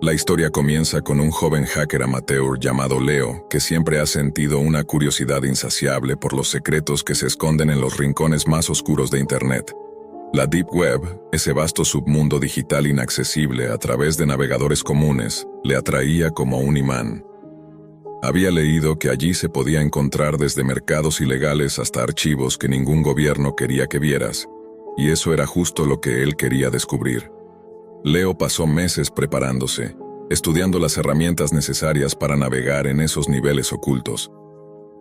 La historia comienza con un joven hacker amateur llamado Leo, que siempre ha sentido una curiosidad insaciable por los secretos que se esconden en los rincones más oscuros de Internet. La Deep Web, ese vasto submundo digital inaccesible a través de navegadores comunes, le atraía como un imán. Había leído que allí se podía encontrar desde mercados ilegales hasta archivos que ningún gobierno quería que vieras, y eso era justo lo que él quería descubrir. Leo pasó meses preparándose, estudiando las herramientas necesarias para navegar en esos niveles ocultos.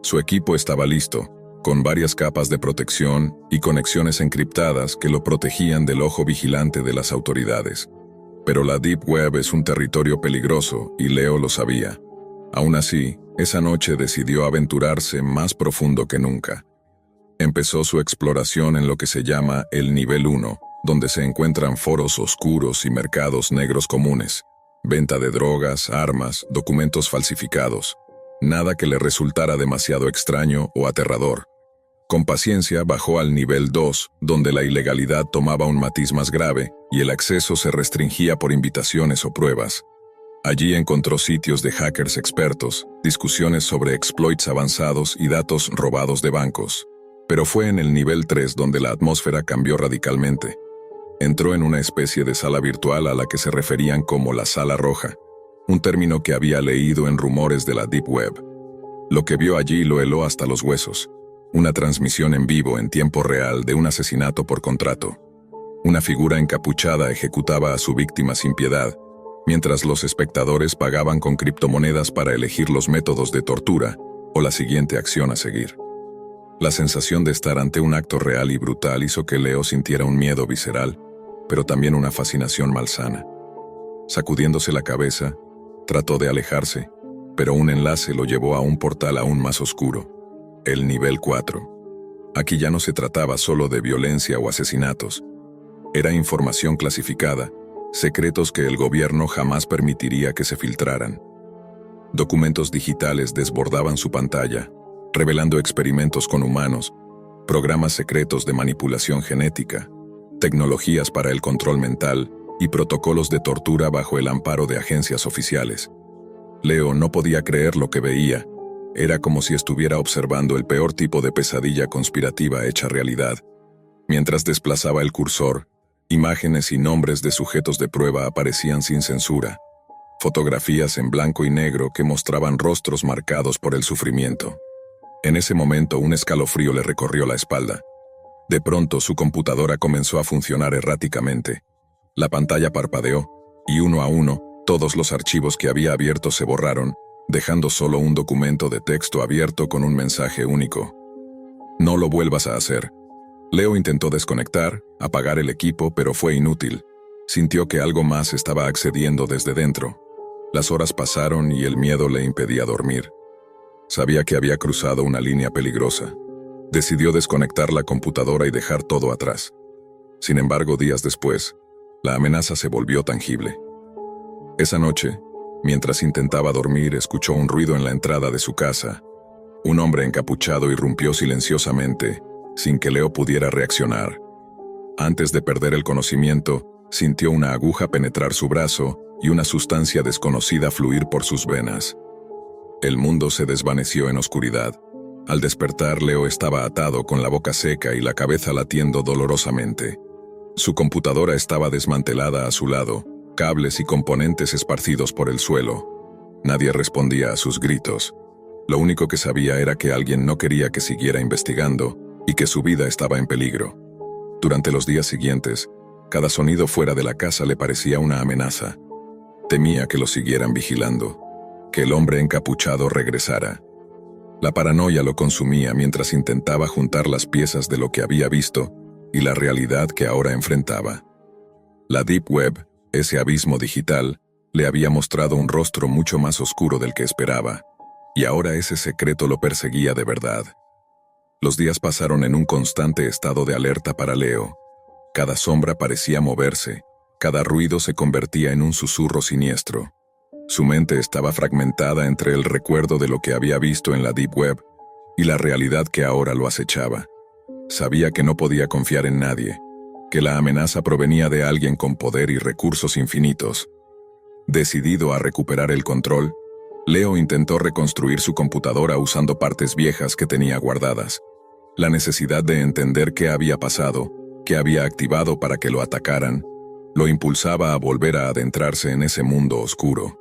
Su equipo estaba listo, con varias capas de protección y conexiones encriptadas que lo protegían del ojo vigilante de las autoridades. Pero la Deep Web es un territorio peligroso y Leo lo sabía. Aún así, esa noche decidió aventurarse más profundo que nunca. Empezó su exploración en lo que se llama el Nivel 1, donde se encuentran foros oscuros y mercados negros comunes, venta de drogas, armas, documentos falsificados. Nada que le resultara demasiado extraño o aterrador. Con paciencia bajó al Nivel 2, donde la ilegalidad tomaba un matiz más grave y el acceso se restringía por invitaciones o pruebas. Allí encontró sitios de hackers expertos, discusiones sobre exploits avanzados y datos robados de bancos. Pero fue en el Nivel 3 donde la atmósfera cambió radicalmente. Entró en una especie de sala virtual a la que se referían como la Sala Roja, un término que había leído en rumores de la Deep Web. Lo que vio allí lo heló hasta los huesos. Una transmisión en vivo en tiempo real de un asesinato por contrato. Una figura encapuchada ejecutaba a su víctima sin piedad, mientras los espectadores pagaban con criptomonedas para elegir los métodos de tortura o la siguiente acción a seguir. La sensación de estar ante un acto real y brutal hizo que Leo sintiera un miedo visceral, pero también una fascinación malsana. Sacudiéndose la cabeza, trató de alejarse, pero un enlace lo llevó a un portal aún más oscuro, el Nivel 4. Aquí ya no se trataba solo de violencia o asesinatos. Era información clasificada, secretos que el gobierno jamás permitiría que se filtraran. Documentos digitales desbordaban su pantalla, revelando experimentos con humanos, programas secretos de manipulación genética, tecnologías para el control mental y protocolos de tortura bajo el amparo de agencias oficiales. Leo no podía creer lo que veía. Era como si estuviera observando el peor tipo de pesadilla conspirativa hecha realidad. Mientras desplazaba el cursor, imágenes y nombres de sujetos de prueba aparecían sin censura. Fotografías en blanco y negro que mostraban rostros marcados por el sufrimiento. En ese momento un escalofrío le recorrió la espalda. De pronto su computadora comenzó a funcionar erráticamente. La pantalla parpadeó, y uno a uno, todos los archivos que había abierto se borraron, dejando solo un documento de texto abierto con un mensaje único. No lo vuelvas a hacer. Leo intentó desconectar, apagar el equipo, pero fue inútil. Sintió que algo más estaba accediendo desde dentro. Las horas pasaron y el miedo le impedía dormir. Sabía que había cruzado una línea peligrosa. Decidió desconectar la computadora y dejar todo atrás. Sin embargo, días después, la amenaza se volvió tangible. Esa noche, mientras intentaba dormir, escuchó un ruido en la entrada de su casa. Un hombre encapuchado irrumpió silenciosamente, sin que Leo pudiera reaccionar. Antes de perder el conocimiento, sintió una aguja penetrar su brazo y una sustancia desconocida fluir por sus venas. El mundo se desvaneció en oscuridad. Al despertar, Leo estaba atado con la boca seca y la cabeza latiendo dolorosamente. Su computadora estaba desmantelada a su lado, cables y componentes esparcidos por el suelo. Nadie respondía a sus gritos. Lo único que sabía era que alguien no quería que siguiera investigando y que su vida estaba en peligro. Durante los días siguientes, cada sonido fuera de la casa le parecía una amenaza. Temía que lo siguieran vigilando, que el hombre encapuchado regresara. La paranoia lo consumía mientras intentaba juntar las piezas de lo que había visto y la realidad que ahora enfrentaba. La Deep Web, ese abismo digital, le había mostrado un rostro mucho más oscuro del que esperaba, y ahora ese secreto lo perseguía de verdad. Los días pasaron en un constante estado de alerta para Leo. Cada sombra parecía moverse, cada ruido se convertía en un susurro siniestro. Su mente estaba fragmentada entre el recuerdo de lo que había visto en la Deep Web y la realidad que ahora lo acechaba. Sabía que no podía confiar en nadie, que la amenaza provenía de alguien con poder y recursos infinitos. Decidido a recuperar el control, Leo intentó reconstruir su computadora usando partes viejas que tenía guardadas. La necesidad de entender qué había pasado, qué había activado para que lo atacaran, lo impulsaba a volver a adentrarse en ese mundo oscuro.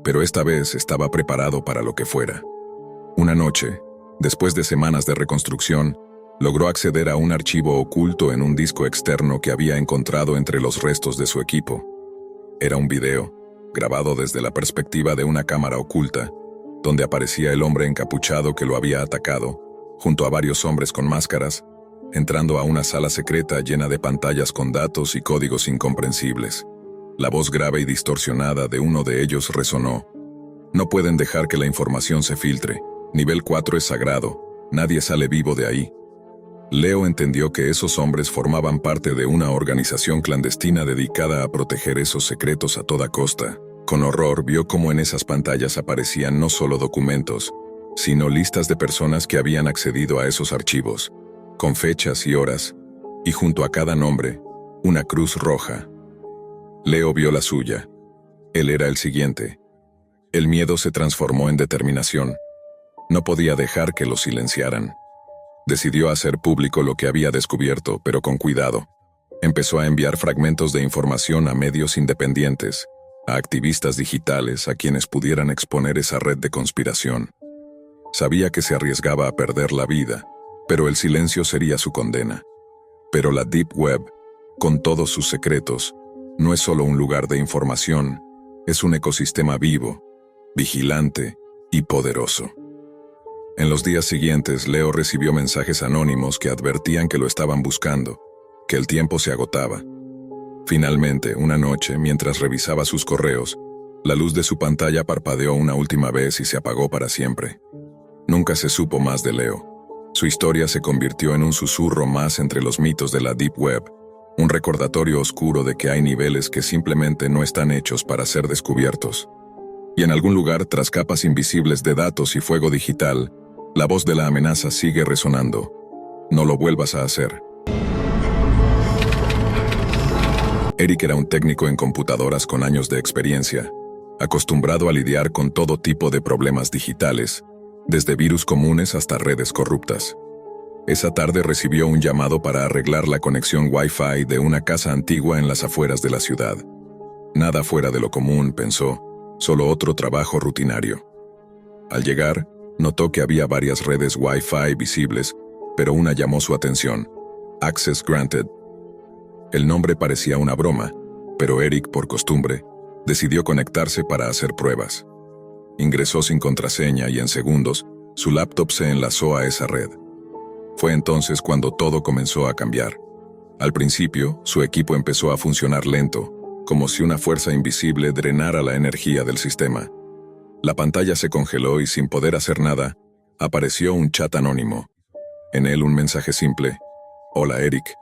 Pero esta vez estaba preparado para lo que fuera. Una noche, después de semanas de reconstrucción, logró acceder a un archivo oculto en un disco externo que había encontrado entre los restos de su equipo. Era un video, grabado desde la perspectiva de una cámara oculta, donde aparecía el hombre encapuchado que lo había atacado, junto a varios hombres con máscaras, entrando a una sala secreta llena de pantallas con datos y códigos incomprensibles. La voz grave y distorsionada de uno de ellos resonó. No pueden dejar que la información se filtre. Nivel 4 es sagrado. Nadie sale vivo de ahí. Leo entendió que esos hombres formaban parte de una organización clandestina dedicada a proteger esos secretos a toda costa. Con horror vio cómo en esas pantallas aparecían no solo documentos, sino listas de personas que habían accedido a esos archivos, con fechas y horas, y junto a cada nombre, una cruz roja. Leo vio la suya. Él era el siguiente. El miedo se transformó en determinación. No podía dejar que lo silenciaran. Decidió hacer público lo que había descubierto, pero con cuidado. Empezó a enviar fragmentos de información a medios independientes, a activistas digitales, a quienes pudieran exponer esa red de conspiración. Sabía que se arriesgaba a perder la vida, pero el silencio sería su condena. Pero la Deep Web, con todos sus secretos, no es solo un lugar de información, es un ecosistema vivo, vigilante y poderoso. En los días siguientes, Leo recibió mensajes anónimos que advertían que lo estaban buscando, que el tiempo se agotaba. Finalmente, una noche, mientras revisaba sus correos, la luz de su pantalla parpadeó una última vez y se apagó para siempre. Nunca se supo más de Leo. Su historia se convirtió en un susurro más entre los mitos de la Deep Web, un recordatorio oscuro de que hay niveles que simplemente no están hechos para ser descubiertos. Y en algún lugar, tras capas invisibles de datos y fuego digital, la voz de la amenaza sigue resonando. No lo vuelvas a hacer. Eric era un técnico en computadoras con años de experiencia, acostumbrado a lidiar con todo tipo de problemas digitales, desde virus comunes hasta redes corruptas. Esa tarde recibió un llamado para arreglar la conexión Wi-Fi de una casa antigua en las afueras de la ciudad. Nada fuera de lo común, pensó, solo otro trabajo rutinario. Al llegar, notó que había varias redes Wi-Fi visibles, pero una llamó su atención: Access Granted. El nombre parecía una broma, pero Eric, por costumbre, decidió conectarse para hacer pruebas. Ingresó sin contraseña y en segundos, su laptop se enlazó a esa red. Fue entonces cuando todo comenzó a cambiar. Al principio, su equipo empezó a funcionar lento, como si una fuerza invisible drenara la energía del sistema. La pantalla se congeló y sin poder hacer nada, apareció un chat anónimo. En él un mensaje simple: «Hola Eric».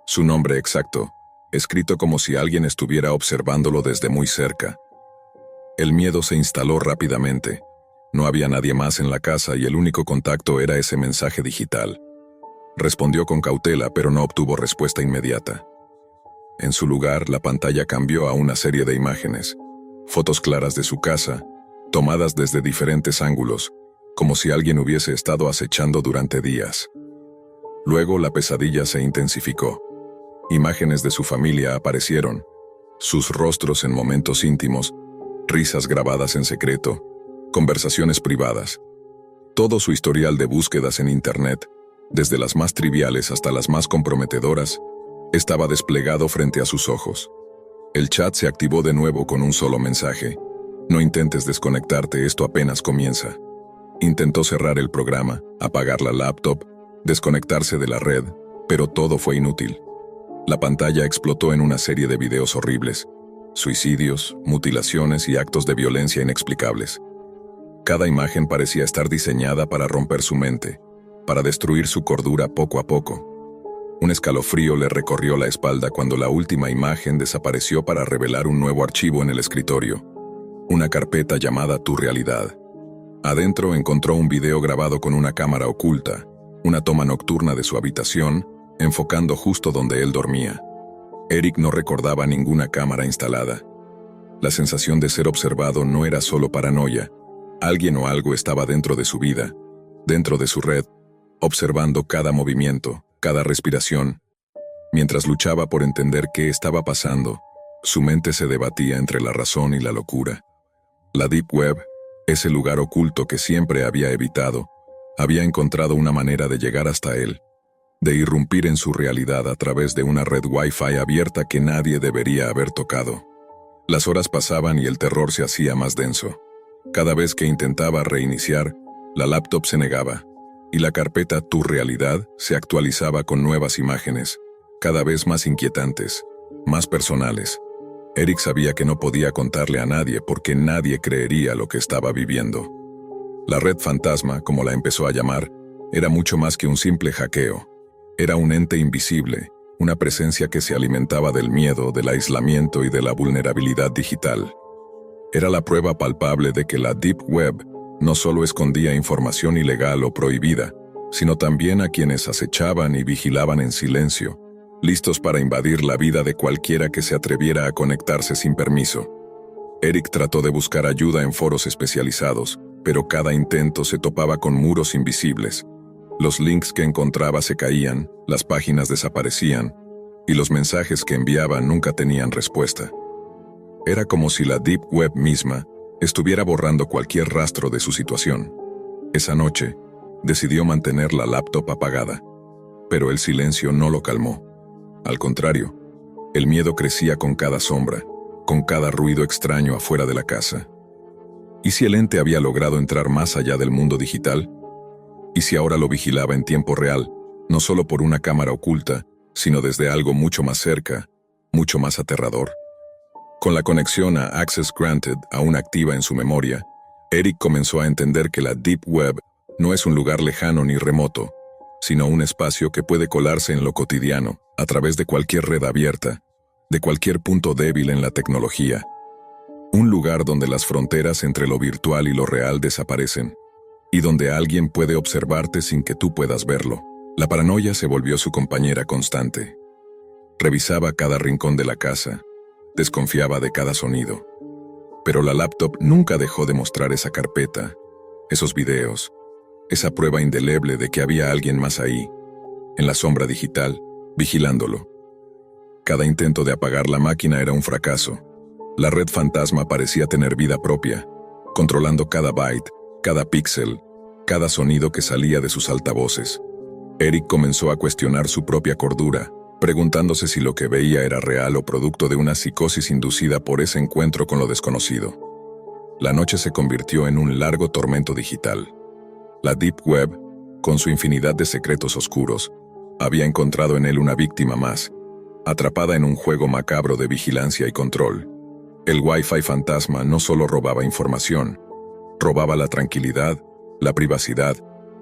Su nombre exacto, escrito como si alguien estuviera observándolo desde muy cerca. El miedo se instaló rápidamente. No había nadie más en la casa y el único contacto era ese mensaje digital. Respondió con cautela, pero no obtuvo respuesta inmediata. En su lugar, la pantalla cambió a una serie de imágenes, fotos claras de su casa, tomadas desde diferentes ángulos, como si alguien hubiese estado acechando durante días. Luego la pesadilla se intensificó. Imágenes de su familia aparecieron, sus rostros en momentos íntimos, risas grabadas en secreto, conversaciones privadas. Todo su historial de búsquedas en Internet, desde las más triviales hasta las más comprometedoras, estaba desplegado frente a sus ojos. El chat se activó de nuevo con un solo mensaje: «No intentes desconectarte, esto apenas comienza». Intentó cerrar el programa, apagar la laptop, desconectarse de la red, pero todo fue inútil. La pantalla explotó en una serie de videos horribles: suicidios, mutilaciones y actos de violencia inexplicables. Cada imagen parecía estar diseñada para romper su mente, para destruir su cordura poco a poco. Un escalofrío le recorrió la espalda cuando la última imagen desapareció para revelar un nuevo archivo en el escritorio, una carpeta llamada Tu Realidad. Adentro encontró un video grabado con una cámara oculta, una toma nocturna de su habitación, enfocando justo donde él dormía. Eric no recordaba ninguna cámara instalada. La sensación de ser observado no era solo paranoia. Alguien o algo estaba dentro de su vida, dentro de su red, observando cada movimiento, cada respiración. Mientras luchaba por entender qué estaba pasando, su mente se debatía entre la razón y la locura. La Deep Web, ese lugar oculto que siempre había evitado, había encontrado una manera de llegar hasta él, de irrumpir en su realidad a través de una red Wi-Fi abierta que nadie debería haber tocado. Las horas pasaban y el terror se hacía más denso. Cada vez que intentaba reiniciar, la laptop se negaba, y la carpeta Tu Realidad se actualizaba con nuevas imágenes, cada vez más inquietantes, más personales. Eric sabía que no podía contarle a nadie porque nadie creería lo que estaba viviendo. La red fantasma, como la empezó a llamar, era mucho más que un simple hackeo. Era un ente invisible, una presencia que se alimentaba del miedo, del aislamiento y de la vulnerabilidad digital. Era la prueba palpable de que la Deep Web no solo escondía información ilegal o prohibida, sino también a quienes acechaban y vigilaban en silencio, listos para invadir la vida de cualquiera que se atreviera a conectarse sin permiso. Eric trató de buscar ayuda en foros especializados, pero cada intento se topaba con muros invisibles. Los links que encontraba se caían, las páginas desaparecían, y los mensajes que enviaba nunca tenían respuesta. Era como si la Deep Web misma estuviera borrando cualquier rastro de su situación. Esa noche, decidió mantener la laptop apagada, pero el silencio no lo calmó. Al contrario, el miedo crecía con cada sombra, con cada ruido extraño afuera de la casa. ¿Y si el ente había logrado entrar más allá del mundo digital? ¿Y si ahora lo vigilaba en tiempo real, no solo por una cámara oculta, sino desde algo mucho más cerca, mucho más aterrador? Con la conexión a Access Granted aún activa en su memoria, Eric comenzó a entender que la Deep Web no es un lugar lejano ni remoto, sino un espacio que puede colarse en lo cotidiano, a través de cualquier red abierta, de cualquier punto débil en la tecnología. Un lugar donde las fronteras entre lo virtual y lo real desaparecen, y donde alguien puede observarte sin que tú puedas verlo. La paranoia se volvió su compañera constante. Revisaba cada rincón de la casa, desconfiaba de cada sonido. Pero la laptop nunca dejó de mostrar esa carpeta, esos videos, esa prueba indeleble de que había alguien más ahí, en la sombra digital, vigilándolo. Cada intento de apagar la máquina era un fracaso. La red fantasma parecía tener vida propia, controlando cada byte, cada píxel, cada sonido que salía de sus altavoces. Eric comenzó a cuestionar su propia cordura, preguntándose si lo que veía era real o producto de una psicosis inducida por ese encuentro con lo desconocido. La noche se convirtió en un largo tormento digital. La Deep Web, con su infinidad de secretos oscuros, había encontrado en él una víctima más, atrapada en un juego macabro de vigilancia y control. El Wi-Fi fantasma no solo robaba información, robaba la tranquilidad, la privacidad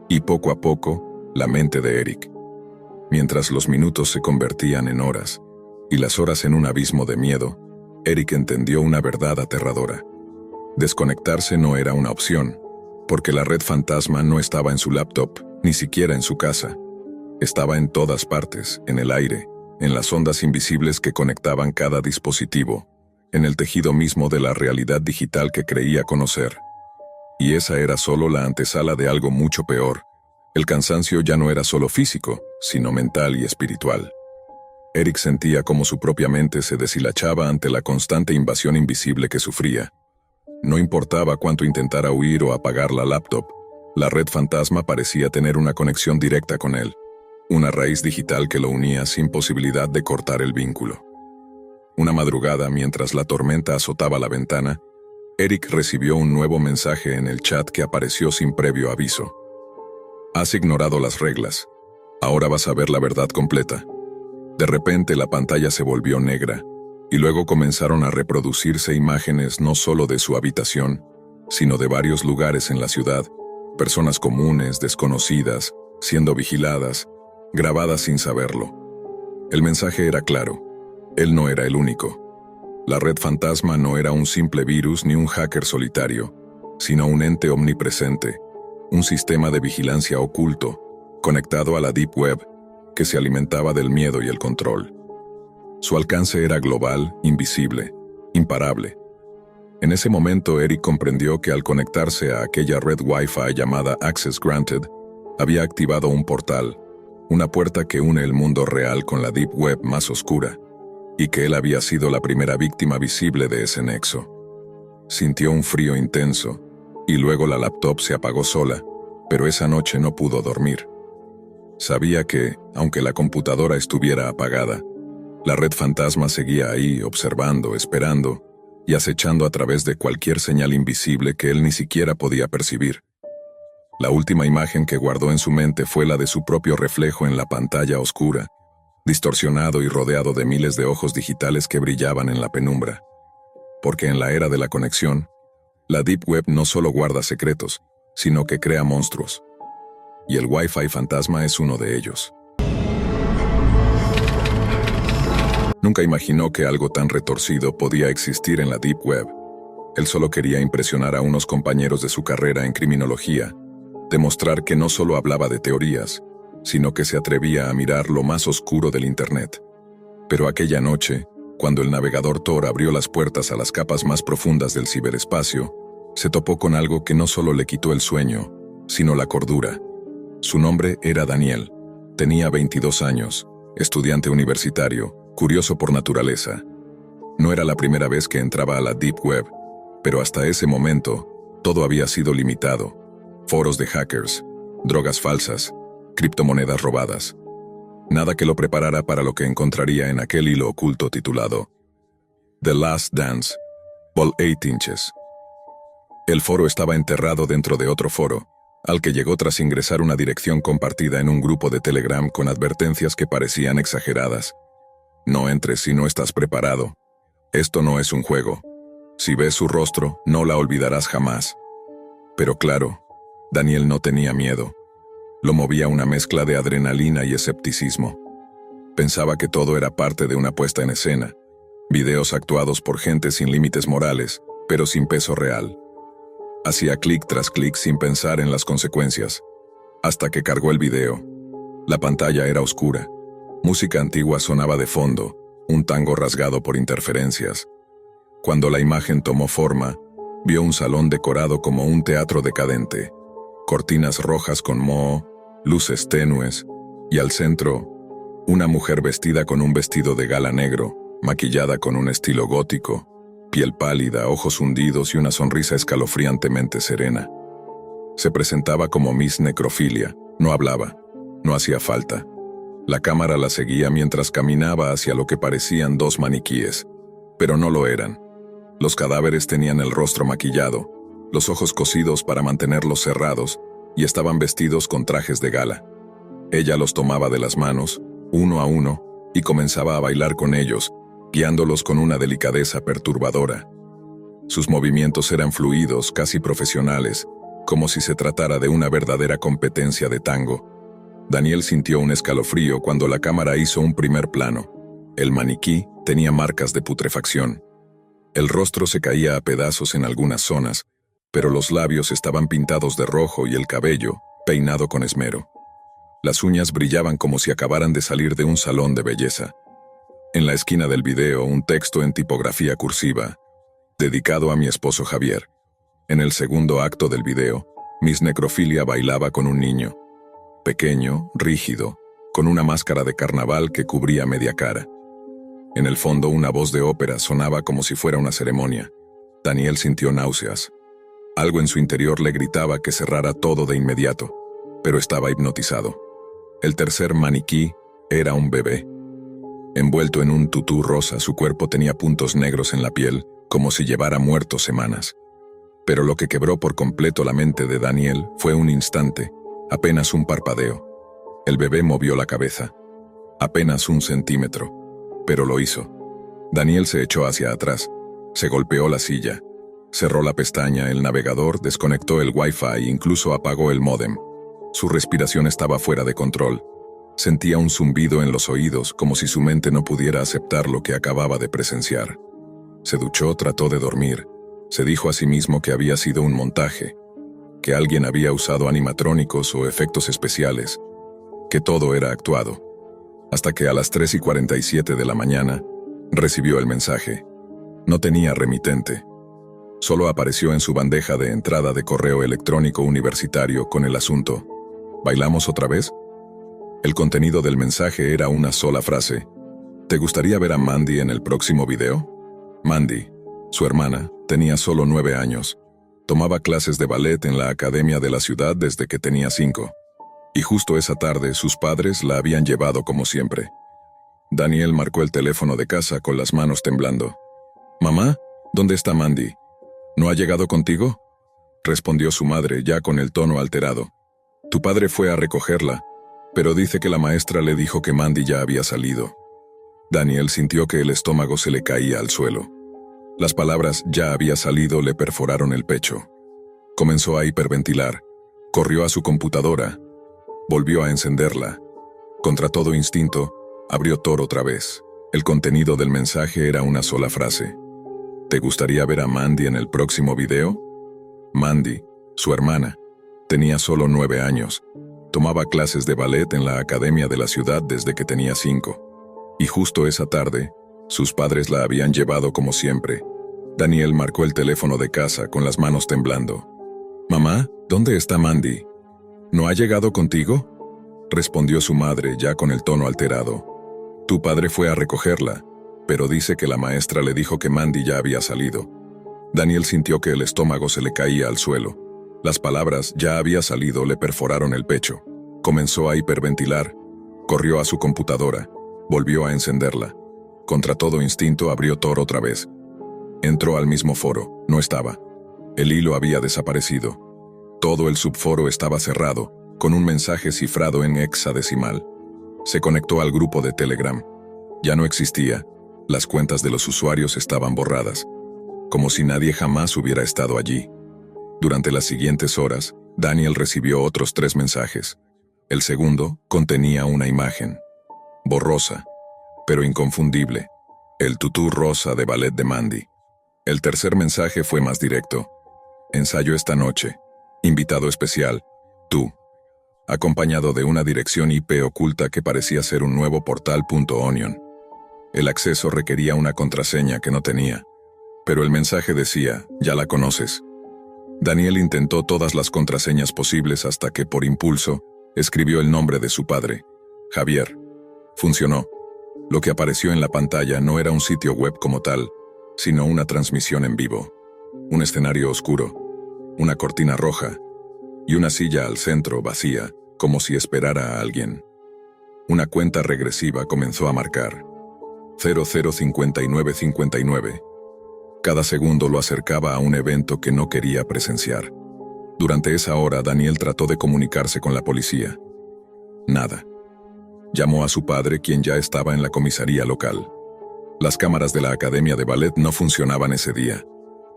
y, poco a poco, la mente de Eric. Mientras los minutos se convertían en horas, y las horas en un abismo de miedo, Eric entendió una verdad aterradora. Desconectarse no era una opción, porque la red fantasma no estaba en su laptop, ni siquiera en su casa. Estaba en todas partes, en el aire, en las ondas invisibles que conectaban cada dispositivo, en el tejido mismo de la realidad digital que creía conocer. Y esa era solo la antesala de algo mucho peor. El cansancio ya no era solo físico, sino mental y espiritual. Eric sentía como su propia mente se deshilachaba ante la constante invasión invisible que sufría. No importaba cuánto intentara huir o apagar la laptop, la red fantasma parecía tener una conexión directa con él, una raíz digital que lo unía sin posibilidad de cortar el vínculo. Una madrugada, mientras la tormenta azotaba la ventana, Eric recibió un nuevo mensaje en el chat que apareció sin previo aviso. Has ignorado las reglas. Ahora vas a ver la verdad completa. De repente la pantalla se volvió negra, y luego comenzaron a reproducirse imágenes no solo de su habitación, sino de varios lugares en la ciudad, personas comunes, desconocidas, siendo vigiladas, grabadas sin saberlo. El mensaje era claro. Él no era el único. La red fantasma no era un simple virus ni un hacker solitario, sino un ente omnipresente, un sistema de vigilancia oculto, conectado a la Deep Web, que se alimentaba del miedo y el control. Su alcance era global, invisible, imparable, En ese momento, Eric comprendió que al conectarse a aquella red Wi-Fi llamada Access Granted, había activado un portal, una puerta que une el mundo real con la Deep Web más oscura, y que él había sido la primera víctima visible de ese nexo. Sintió un frío intenso, y luego la laptop se apagó sola, pero esa noche no pudo dormir. Sabía que, aunque la computadora estuviera apagada, la red fantasma seguía ahí, observando, esperando, y acechando a través de cualquier señal invisible que él ni siquiera podía percibir. La última imagen que guardó en su mente fue la de su propio reflejo en la pantalla oscura, distorsionado y rodeado de miles de ojos digitales que brillaban en la penumbra. Porque en la era de la conexión, la Deep Web no solo guarda secretos, sino que crea monstruos. Y el Wi-Fi fantasma es uno de ellos. Nunca imaginó que algo tan retorcido podía existir en la Deep Web. Él solo quería impresionar a unos compañeros de su carrera en criminología, demostrar que no solo hablaba de teorías, sino que se atrevía a mirar lo más oscuro del Internet. Pero aquella noche, cuando el navegador Tor abrió las puertas a las capas más profundas del ciberespacio, se topó con algo que no solo le quitó el sueño, sino la cordura. Su nombre era Daniel. Tenía 22 años, estudiante universitario, curioso por naturaleza. No era la primera vez que entraba a la Deep Web, pero hasta ese momento, todo había sido limitado. Foros de hackers, drogas falsas, criptomonedas robadas. Nada que lo preparara para lo que encontraría en aquel hilo oculto titulado The Last Dance, Vol 8 Inches. El foro estaba enterrado dentro de otro foro, al que llegó tras ingresar una dirección compartida en un grupo de Telegram con advertencias que parecían exageradas. No entres si no estás preparado. Esto no es un juego. Si ves su rostro, no la olvidarás jamás. Pero claro, Daniel no tenía miedo. Lo movía una mezcla de adrenalina y escepticismo. Pensaba que todo era parte de una puesta en escena, videos actuados por gente sin límites morales, pero sin peso real. Hacía clic tras clic sin pensar en las consecuencias, hasta que cargó el video. La pantalla era oscura. Música antigua sonaba de fondo, un tango rasgado por interferencias. Cuando la imagen tomó forma, vio un salón decorado como un teatro decadente. Cortinas rojas con moho, luces tenues, y al centro, una mujer vestida con un vestido de gala negro, maquillada con un estilo gótico, piel pálida, ojos hundidos y una sonrisa escalofriantemente serena. Se presentaba como Miss Necrofilia, no hablaba, no hacía falta. La cámara la seguía mientras caminaba hacia lo que parecían dos maniquíes, pero no lo eran. Los cadáveres tenían el rostro maquillado, los ojos cosidos para mantenerlos cerrados, y estaban vestidos con trajes de gala. Ella los tomaba de las manos, uno a uno, y comenzaba a bailar con ellos, guiándolos con una delicadeza perturbadora. Sus movimientos eran fluidos, casi profesionales, como si se tratara de una verdadera competencia de tango. Daniel sintió un escalofrío cuando la cámara hizo un primer plano. El maniquí tenía marcas de putrefacción. El rostro se caía a pedazos en algunas zonas, pero los labios estaban pintados de rojo y el cabello, peinado con esmero. Las uñas brillaban como si acabaran de salir de un salón de belleza. En la esquina del video, un texto en tipografía cursiva, dedicado a mi esposo Javier. En el segundo acto del video, Miss Necrofilia bailaba con un niño. Pequeño, rígido, con una máscara de carnaval que cubría media cara. En el fondo, una voz de ópera sonaba como si fuera una ceremonia. Daniel sintió náuseas. Algo en su interior le gritaba que cerrara todo de inmediato, pero estaba hipnotizado. El tercer maniquí era un bebé. Envuelto en un tutú rosa, su cuerpo tenía puntos negros en la piel, como si llevara muerto semanas. Pero lo que quebró por completo la mente de Daniel fue un instante, apenas un parpadeo. El bebé movió la cabeza. Apenas un centímetro. Pero lo hizo. Daniel se echó hacia atrás. Se golpeó la silla. Cerró la pestaña, el navegador, desconectó el Wi-Fi e incluso apagó el módem. Su respiración estaba fuera de control. Sentía un zumbido en los oídos, como si su mente no pudiera aceptar lo que acababa de presenciar. Se duchó, trató de dormir. Se dijo a sí mismo que había sido un montaje, que alguien había usado animatrónicos o efectos especiales, que todo era actuado. Hasta que a las 3:47 de la mañana, recibió el mensaje. No tenía remitente. Solo apareció en su bandeja de entrada de correo electrónico universitario con el asunto: ¿bailamos otra vez? El contenido del mensaje era una sola frase: ¿te gustaría ver a Mandy en el próximo video? Mandy, su hermana, tenía solo 9 años. Tomaba clases de ballet en la academia de la ciudad desde que tenía 5. Y justo esa tarde sus padres la habían llevado como siempre. Daniel marcó el teléfono de casa con las manos temblando. «Mamá, ¿dónde está Mandy? ¿No ha llegado contigo?», respondió su madre ya con el tono alterado. «Tu padre fue a recogerla, pero dice que la maestra le dijo que Mandy ya había salido». Daniel sintió que el estómago se le caía al suelo. Las palabras «ya había salido» le perforaron el pecho. Comenzó a hiperventilar. Corrió a su computadora. Volvió a encenderla. Contra todo instinto, abrió Tor otra vez. El contenido del mensaje era una sola frase: ¿te gustaría ver a Mandy en el próximo video? Mandy, su hermana, tenía solo 9 años. Tomaba clases de ballet en la academia de la ciudad desde que tenía 5. Y justo esa tarde, sus padres la habían llevado como siempre. Daniel marcó el teléfono de casa con las manos temblando. «Mamá, ¿dónde está Mandy? ¿No ha llegado contigo?», respondió su madre ya con el tono alterado. «Tu padre fue a recogerla, pero dice que la maestra le dijo que Mandy ya había salido». Daniel sintió que el estómago se le caía al suelo. Las palabras «ya había salido» le perforaron el pecho. Comenzó a hiperventilar. Corrió a su computadora. Volvió a encenderla. Contra todo instinto abrió Tor otra vez. Entró al mismo foro. No estaba. El hilo había desaparecido. Todo el subforo estaba cerrado, con un mensaje cifrado en hexadecimal. Se conectó al grupo de Telegram. Ya no existía. Las cuentas de los usuarios estaban borradas, como si nadie jamás hubiera estado allí. Durante las siguientes horas, Daniel recibió otros 3 mensajes. El segundo contenía una imagen, borrosa, pero inconfundible: el tutú rosa de ballet de Mandy. El tercer mensaje fue más directo: ensayo esta noche. Invitado especial, tú. Acompañado de una dirección IP oculta que parecía ser un nuevo portal.onion. El acceso requería una contraseña que no tenía, pero el mensaje decía: ya la conoces. Daniel intentó todas las contraseñas posibles hasta que, por impulso, escribió el nombre de su padre, Javier. Funcionó. Lo que apareció en la pantalla no era un sitio web como tal, sino una transmisión en vivo. Un escenario oscuro, una cortina roja y una silla al centro vacía, como si esperara a alguien. Una cuenta regresiva comenzó a marcar: 005959. Cada segundo lo acercaba a un evento que no quería presenciar. Durante esa hora, Daniel trató de comunicarse con la policía. Nada. Llamó a su padre, quien ya estaba en la comisaría local. Las cámaras de la academia de ballet no funcionaban ese día.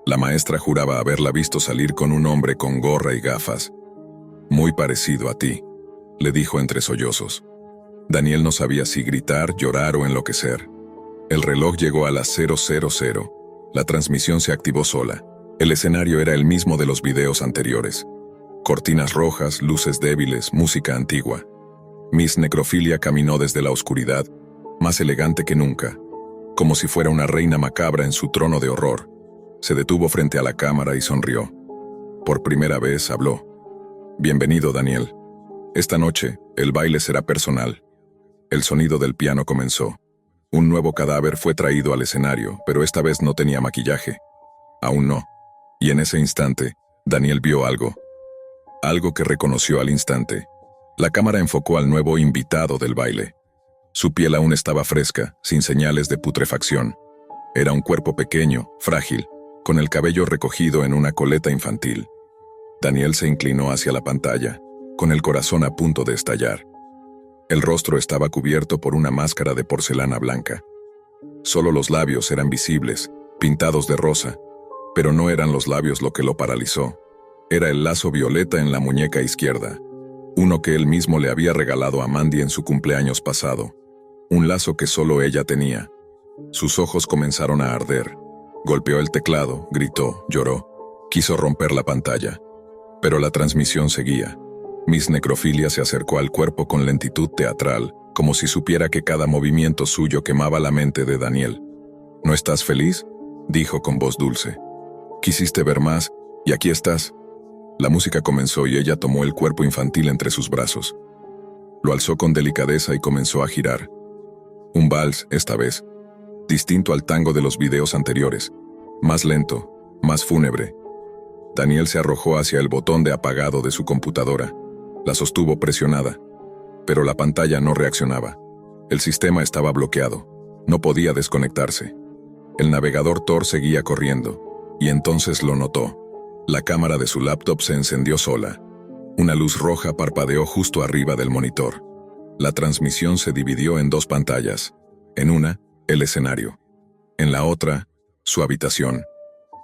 La maestra juraba haberla visto salir con un hombre con gorra y gafas. «Muy parecido a ti», le dijo entre sollozos. Daniel no sabía si gritar, llorar o enloquecer. El reloj llegó a las 000. La transmisión se activó sola. El escenario era el mismo de los videos anteriores. Cortinas rojas, luces débiles, música antigua. Miss Necrofilia caminó desde la oscuridad, más elegante que nunca, como si fuera una reina macabra en su trono de horror. Se detuvo frente a la cámara y sonrió. Por primera vez habló. «Bienvenido, Daniel. Esta noche, el baile será personal». El sonido del piano comenzó. Un nuevo cadáver fue traído al escenario, pero esta vez no tenía maquillaje. Aún no. Y en ese instante, Daniel vio algo. Algo que reconoció al instante. La cámara enfocó al nuevo invitado del baile. Su piel aún estaba fresca, sin señales de putrefacción. Era un cuerpo pequeño, frágil, con el cabello recogido en una coleta infantil. Daniel se inclinó hacia la pantalla, con el corazón a punto de estallar. El rostro estaba cubierto por una máscara de porcelana blanca. Solo los labios eran visibles, pintados de rosa, pero no eran los labios lo que lo paralizó. Era el lazo violeta en la muñeca izquierda, uno que él mismo le había regalado a Mandy en su cumpleaños pasado. Un lazo que solo ella tenía. Sus ojos comenzaron a arder. Golpeó el teclado, gritó, lloró. Quiso romper la pantalla. Pero la transmisión seguía. Miss Necrofilia se acercó al cuerpo con lentitud teatral, como si supiera que cada movimiento suyo quemaba la mente de Daniel. «¿No estás feliz?», dijo con voz dulce. Quisiste ver más, y aquí estás. La música comenzó y ella tomó el cuerpo infantil entre sus brazos. Lo alzó con delicadeza y comenzó a girar. Un vals, esta vez, distinto al tango de los videos anteriores, más lento, más fúnebre. Daniel se arrojó hacia el botón de apagado de su computadora. La sostuvo presionada, pero la pantalla no reaccionaba. El sistema estaba bloqueado. No podía desconectarse. El navegador Tor seguía corriendo, y entonces lo notó. La cámara de su laptop se encendió sola. Una luz roja parpadeó justo arriba del monitor. La transmisión se dividió en dos pantallas. En una, el escenario. En la otra, su habitación.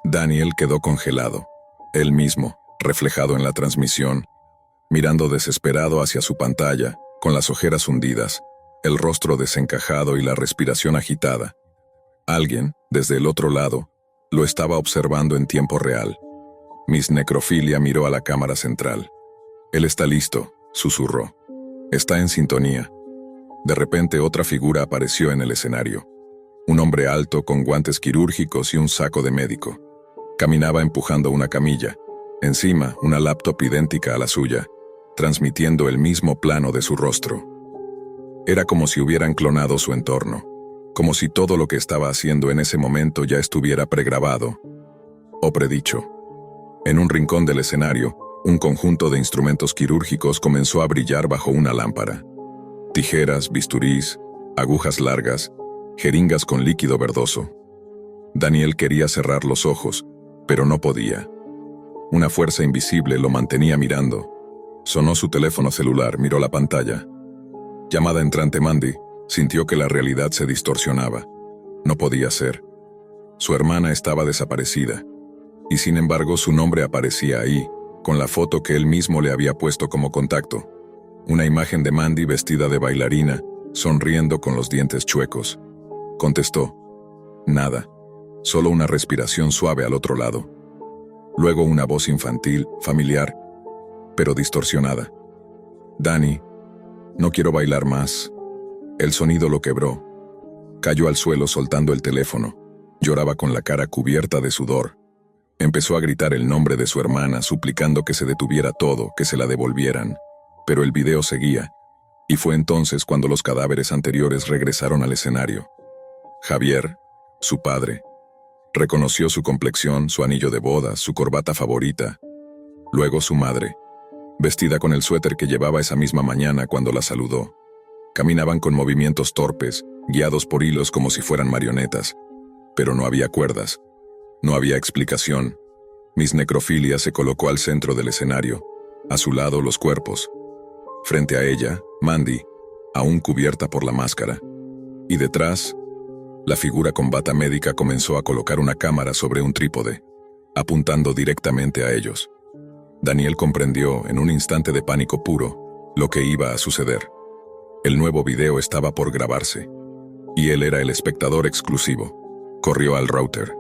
Daniel quedó congelado. Él mismo, reflejado en la transmisión, mirando desesperado hacia su pantalla, con las ojeras hundidas, el rostro desencajado y la respiración agitada. Alguien, desde el otro lado, lo estaba observando en tiempo real. Miss Necrofilia miró a la cámara central. Él está listo, susurró. Está en sintonía. De repente otra figura apareció en el escenario. Un hombre alto con guantes quirúrgicos y un saco de médico. Caminaba empujando una camilla. Encima, una laptop idéntica a la suya, transmitiendo el mismo plano de su rostro. Era como si hubieran clonado su entorno, como si todo lo que estaba haciendo en ese momento ya estuviera pregrabado o predicho. En un rincón del escenario, un conjunto de instrumentos quirúrgicos comenzó a brillar bajo una lámpara. Tijeras, bisturís, agujas largas, jeringas con líquido verdoso. Daniel quería cerrar los ojos, pero no podía. Una fuerza invisible lo mantenía mirando. Sonó su teléfono celular, miró la pantalla. Llamada entrante Mandy, sintió que la realidad se distorsionaba. No podía ser. Su hermana estaba desaparecida. Y sin embargo su nombre aparecía ahí, con la foto que él mismo le había puesto como contacto. Una imagen de Mandy vestida de bailarina, sonriendo con los dientes chuecos. Contestó. Nada. Solo una respiración suave al otro lado. Luego una voz infantil, familiar, pero distorsionada. Dani, no quiero bailar más. El sonido lo quebró. Cayó al suelo soltando el teléfono. Lloraba con la cara cubierta de sudor. Empezó a gritar el nombre de su hermana, suplicando que se detuviera todo, que se la devolvieran. Pero el video seguía. Y fue entonces cuando los cadáveres anteriores regresaron al escenario. Javier, su padre, reconoció su complexión, su anillo de boda, su corbata favorita. Luego su madre, vestida con el suéter que llevaba esa misma mañana cuando la saludó. Caminaban con movimientos torpes, guiados por hilos como si fueran marionetas. Pero no había cuerdas. No había explicación. Miss Necrofilia se colocó al centro del escenario. A su lado los cuerpos. Frente a ella, Mandy, aún cubierta por la máscara. Y detrás, la figura con bata médica comenzó a colocar una cámara sobre un trípode, apuntando directamente a ellos. Daniel comprendió, en un instante de pánico puro, lo que iba a suceder. El nuevo video estaba por grabarse, y él era el espectador exclusivo. Corrió al router.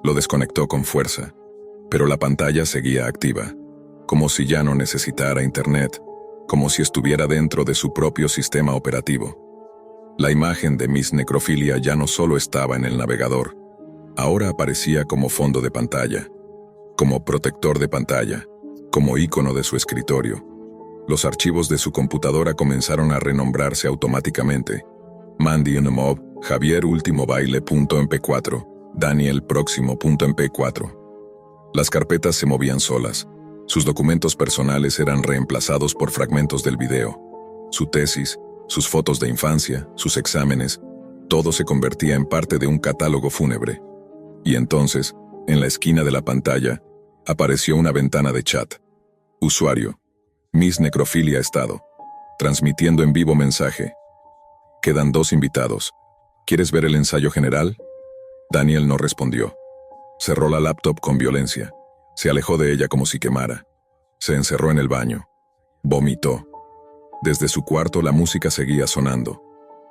Lo desconectó con fuerza, pero la pantalla seguía activa, como si ya no necesitara internet, como si estuviera dentro de su propio sistema operativo. La imagen de Miss Necrofilia ya no solo estaba en el navegador, ahora aparecía como fondo de pantalla, como protector de pantalla, como icono de su escritorio. Los archivos de su computadora comenzaron a renombrarse automáticamente. Mandy in a Mob, Javier último baile.mp4, Daniel próximo.mp4. Las carpetas se movían solas. Sus documentos personales eran reemplazados por fragmentos del video. Su tesis, sus fotos de infancia, sus exámenes, todo se convertía en parte de un catálogo fúnebre. Y entonces, en la esquina de la pantalla, apareció una ventana de chat. Usuario. Miss Necrofilia estado. Transmitiendo en vivo mensaje. Quedan 2 invitados. ¿Quieres ver el ensayo general? Daniel no respondió. Cerró la laptop con violencia. Se alejó de ella como si quemara. Se encerró en el baño. Vomitó. Desde su cuarto la música seguía sonando.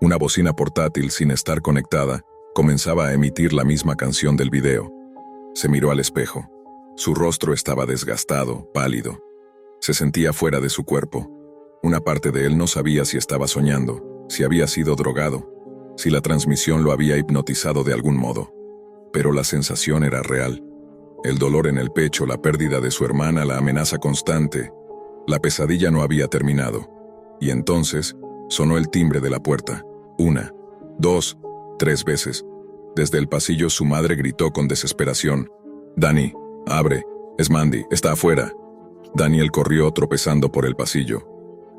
Una bocina portátil sin estar conectada comenzaba a emitir la misma canción del video. Se miró al espejo. Su rostro estaba desgastado, pálido. Se sentía fuera de su cuerpo. Una parte de él no sabía si estaba soñando, si había sido drogado, si la transmisión lo había hipnotizado de algún modo. Pero la sensación era real. El dolor en el pecho, la pérdida de su hermana, la amenaza constante. La pesadilla no había terminado. Y entonces sonó el timbre de la puerta. 1, 2, 3 veces. Desde el pasillo su madre gritó con desesperación: «Dani, abre, es Mandy, está afuera». Daniel corrió tropezando por el pasillo.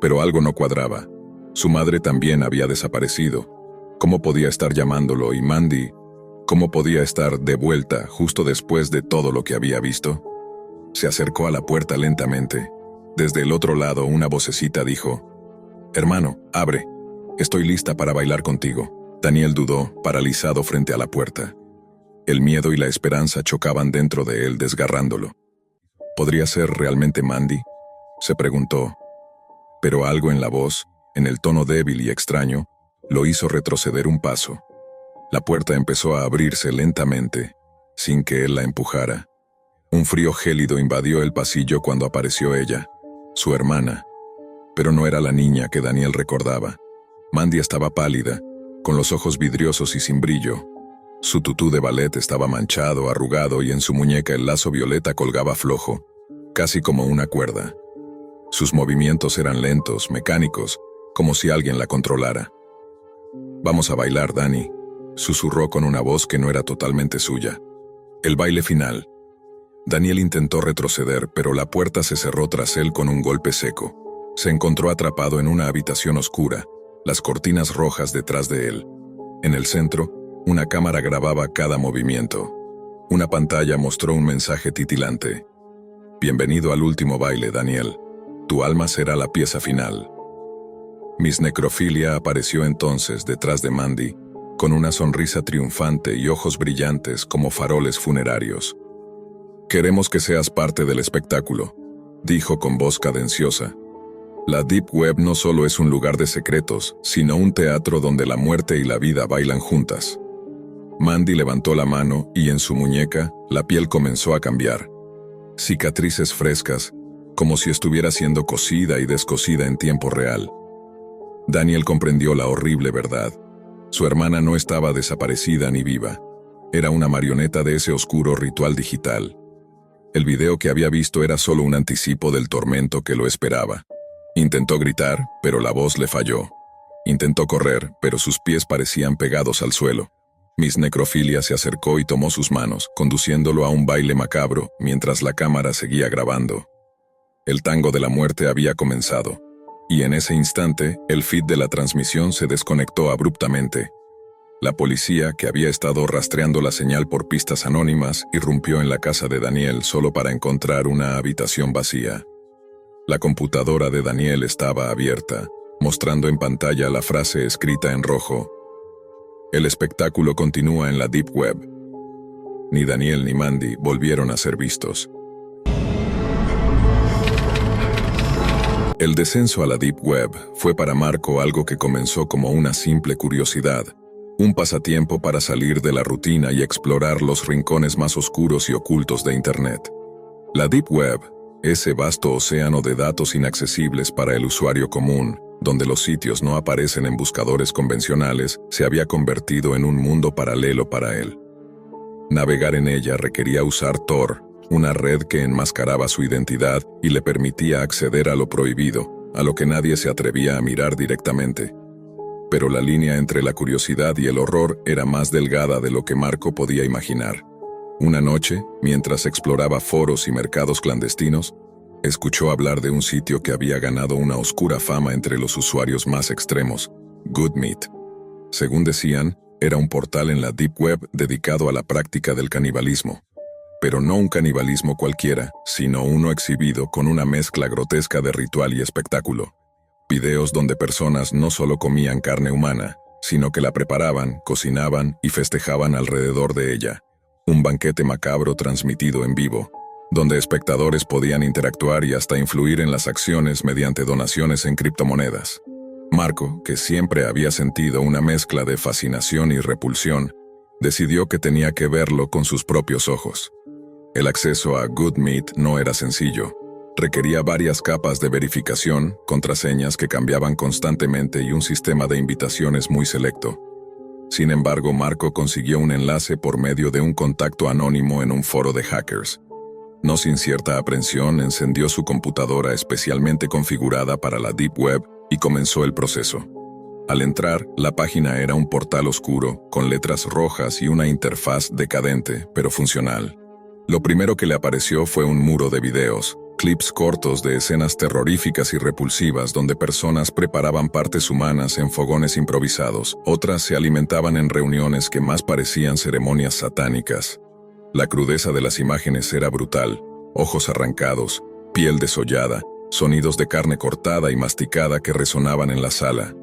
Pero algo no cuadraba. Su madre también había desaparecido. ¿Cómo podía estar llamándolo? Y Mandy, ¿cómo podía estar de vuelta justo después de todo lo que había visto? Se acercó a la puerta lentamente. Desde el otro lado una vocecita dijo: «Hermano, abre. Estoy lista para bailar contigo». Daniel dudó, paralizado frente a la puerta. El miedo y la esperanza chocaban dentro de él, desgarrándolo. ¿Podría ser realmente Mandy?, se preguntó. Pero algo en la voz, en el tono débil y extraño, lo hizo retroceder un paso. La puerta empezó a abrirse lentamente, sin que él la empujara. Un frío gélido invadió el pasillo cuando apareció ella, su hermana. Pero no era la niña que Daniel recordaba. Mandy estaba pálida, con los ojos vidriosos y sin brillo. Su tutú de ballet estaba manchado, arrugado, y en su muñeca el lazo violeta colgaba flojo, casi como una cuerda. Sus movimientos eran lentos, mecánicos, como si alguien la controlara. «Vamos a bailar, Dani», susurró con una voz que no era totalmente suya. El baile final. Daniel intentó retroceder, pero la puerta se cerró tras él con un golpe seco. Se encontró atrapado en una habitación oscura, las cortinas rojas detrás de él. En el centro, una cámara grababa cada movimiento. Una pantalla mostró un mensaje titilante: «Bienvenido al último baile, Daniel. Tu alma será la pieza final». Miss Necrofilia apareció entonces detrás de Mandy, con una sonrisa triunfante y ojos brillantes como faroles funerarios. «Queremos que seas parte del espectáculo», dijo con voz cadenciosa. «La Deep Web no solo es un lugar de secretos, sino un teatro donde la muerte y la vida bailan juntas». Mandy levantó la mano y en su muñeca, la piel comenzó a cambiar. Cicatrices frescas, como si estuviera siendo cosida y descosida en tiempo real. Daniel comprendió la horrible verdad. Su hermana no estaba desaparecida ni viva. Era una marioneta de ese oscuro ritual digital. El video que había visto era solo un anticipo del tormento que lo esperaba. Intentó gritar, pero la voz le falló. Intentó correr, pero sus pies parecían pegados al suelo. Miss Necrofilia se acercó y tomó sus manos, conduciéndolo a un baile macabro, mientras la cámara seguía grabando. El tango de la muerte había comenzado, y en ese instante, el feed de la transmisión se desconectó abruptamente. La policía, que había estado rastreando la señal por pistas anónimas, irrumpió en la casa de Daniel solo para encontrar una habitación vacía. La computadora de Daniel estaba abierta, mostrando en pantalla la frase escrita en rojo: «El espectáculo continúa en la Deep Web». Ni Daniel ni Mandy volvieron a ser vistos. El descenso a la Deep Web fue para Marco algo que comenzó como una simple curiosidad, un pasatiempo para salir de la rutina y explorar los rincones más oscuros y ocultos de Internet. La Deep Web, ese vasto océano de datos inaccesibles para el usuario común, donde los sitios no aparecen en buscadores convencionales, se había convertido en un mundo paralelo para él. Navegar en ella requería usar Tor, una red que enmascaraba su identidad y le permitía acceder a lo prohibido, a lo que nadie se atrevía a mirar directamente. Pero la línea entre la curiosidad y el horror era más delgada de lo que Marco podía imaginar. Una noche, mientras exploraba foros y mercados clandestinos, escuchó hablar de un sitio que había ganado una oscura fama entre los usuarios más extremos: Good Meat. Según decían, era un portal en la Deep Web dedicado a la práctica del canibalismo. Pero no un canibalismo cualquiera, sino uno exhibido con una mezcla grotesca de ritual y espectáculo. Videos donde personas no solo comían carne humana, sino que la preparaban, cocinaban y festejaban alrededor de ella. Un banquete macabro transmitido en vivo, donde espectadores podían interactuar y hasta influir en las acciones mediante donaciones en criptomonedas. Marco, que siempre había sentido una mezcla de fascinación y repulsión, decidió que tenía que verlo con sus propios ojos. El acceso a Good Meat no era sencillo. Requería varias capas de verificación, contraseñas que cambiaban constantemente y un sistema de invitaciones muy selecto. Sin embargo, Marco consiguió un enlace por medio de un contacto anónimo en un foro de hackers. No sin cierta aprensión, encendió su computadora especialmente configurada para la Deep Web y comenzó el proceso. Al entrar, la página era un portal oscuro, con letras rojas y una interfaz decadente, pero funcional. Lo primero que le apareció fue un muro de videos, clips cortos de escenas terroríficas y repulsivas donde personas preparaban partes humanas en fogones improvisados, otras se alimentaban en reuniones que más parecían ceremonias satánicas. La crudeza de las imágenes era brutal: ojos arrancados, piel desollada, sonidos de carne cortada y masticada que resonaban en la sala.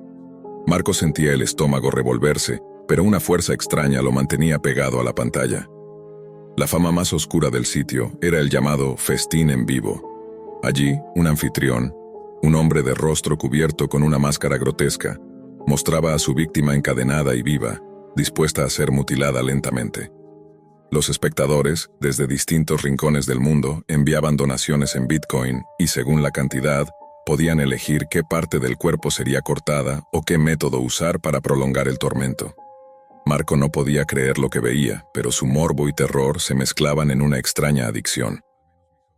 Marco sentía el estómago revolverse, pero una fuerza extraña lo mantenía pegado a la pantalla. La fama más oscura del sitio era el llamado festín en vivo. Allí, un anfitrión, un hombre de rostro cubierto con una máscara grotesca, mostraba a su víctima encadenada y viva, dispuesta a ser mutilada lentamente. Los espectadores, desde distintos rincones del mundo, enviaban donaciones en Bitcoin y, según la cantidad, podían elegir qué parte del cuerpo sería cortada o qué método usar para prolongar el tormento. Marco no podía creer lo que veía, pero su morbo y terror se mezclaban en una extraña adicción.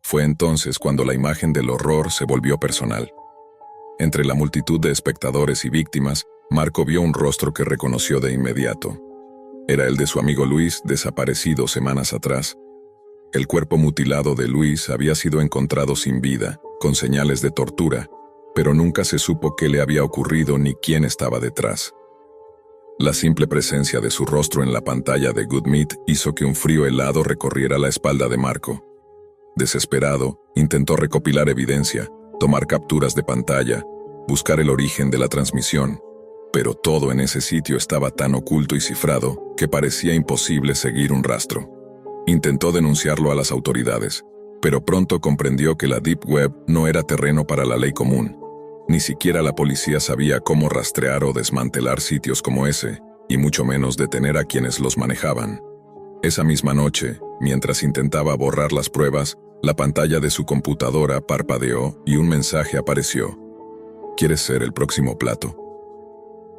Fue entonces cuando la imagen del horror se volvió personal. Entre la multitud de espectadores y víctimas, Marco vio un rostro que reconoció de inmediato. Era el de su amigo Luis, desaparecido semanas atrás. El cuerpo mutilado de Luis había sido encontrado sin vida, con señales de tortura, pero nunca se supo qué le había ocurrido ni quién estaba detrás. La simple presencia de su rostro en la pantalla de GoodMeet hizo que un frío helado recorriera la espalda de Marco. Desesperado, intentó recopilar evidencia, tomar capturas de pantalla, buscar el origen de la transmisión, pero todo en ese sitio estaba tan oculto y cifrado que parecía imposible seguir un rastro. Intentó denunciarlo a las autoridades, pero pronto comprendió que la Deep Web no era terreno para la ley común. Ni siquiera la policía sabía cómo rastrear o desmantelar sitios como ese, y mucho menos detener a quienes los manejaban. Esa misma noche, mientras intentaba borrar las pruebas, la pantalla de su computadora parpadeó y un mensaje apareció: ¿Quieres ser el próximo plato?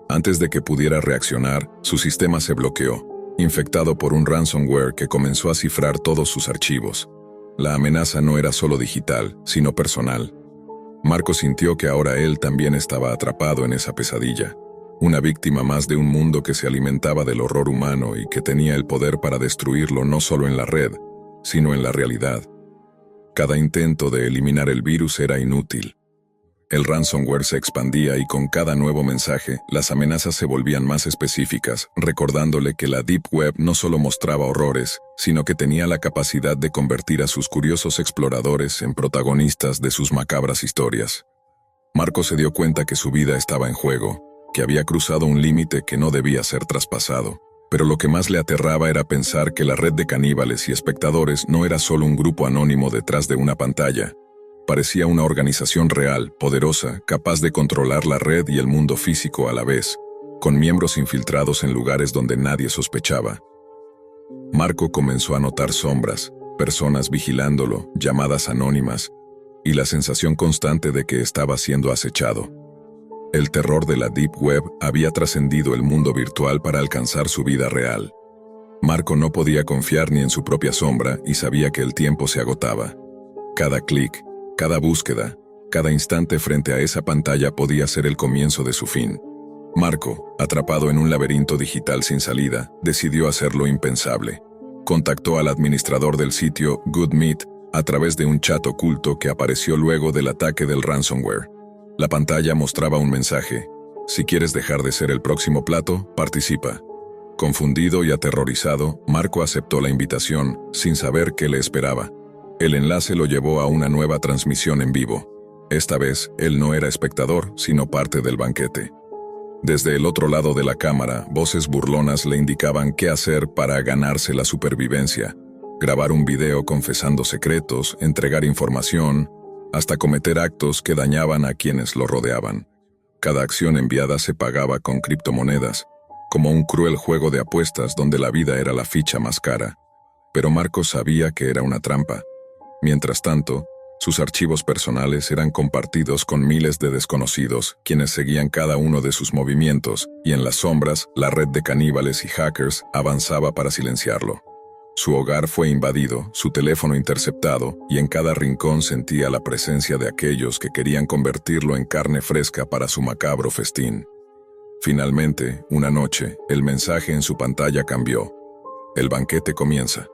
Antes de que pudiera reaccionar, su sistema se bloqueó, infectado por un ransomware que comenzó a cifrar todos sus archivos. La amenaza no era solo digital, sino personal. Marco sintió que ahora él también estaba atrapado en esa pesadilla, una víctima más de un mundo que se alimentaba del horror humano y que tenía el poder para destruirlo no solo en la red, sino en la realidad. Cada intento de eliminar el virus era inútil. El ransomware se expandía y con cada nuevo mensaje, las amenazas se volvían más específicas, recordándole que la Deep Web no solo mostraba horrores, sino que tenía la capacidad de convertir a sus curiosos exploradores en protagonistas de sus macabras historias. Marco se dio cuenta que su vida estaba en juego, que había cruzado un límite que no debía ser traspasado. Pero lo que más le aterraba era pensar que la red de caníbales y espectadores no era solo un grupo anónimo detrás de una pantalla. Parecía una organización real, poderosa, capaz de controlar la red y el mundo físico a la vez, con miembros infiltrados en lugares donde nadie sospechaba. Marco comenzó a notar sombras, personas vigilándolo, llamadas anónimas, y la sensación constante de que estaba siendo acechado. El terror de la Deep Web había trascendido el mundo virtual para alcanzar su vida real. Marco no podía confiar ni en su propia sombra y sabía que el tiempo se agotaba. Cada clic, cada búsqueda, cada instante frente a esa pantalla podía ser el comienzo de su fin. Marco, atrapado en un laberinto digital sin salida, decidió hacer lo impensable. Contactó al administrador del sitio GoodMeet a través de un chat oculto que apareció luego del ataque del ransomware. La pantalla mostraba un mensaje: si quieres dejar de ser el próximo plato, participa. Confundido y aterrorizado, Marco aceptó la invitación, sin saber qué le esperaba. El enlace lo llevó a una nueva transmisión en vivo. Esta vez, él no era espectador, sino parte del banquete. Desde el otro lado de la cámara, voces burlonas le indicaban qué hacer para ganarse la supervivencia: grabar un video confesando secretos, entregar información, hasta cometer actos que dañaban a quienes lo rodeaban. Cada acción enviada se pagaba con criptomonedas, como un cruel juego de apuestas donde la vida era la ficha más cara. Pero Marco sabía que era una trampa. Mientras tanto, Sus archivos personales eran compartidos con miles de desconocidos, quienes seguían cada uno de sus movimientos, y en las sombras, la red de caníbales y hackers avanzaba para silenciarlo. Su hogar fue invadido, su teléfono interceptado, y en cada rincón sentía la presencia de aquellos que querían convertirlo en carne fresca para su macabro festín. Finalmente, una noche, el mensaje en su pantalla cambió. El banquete comienza.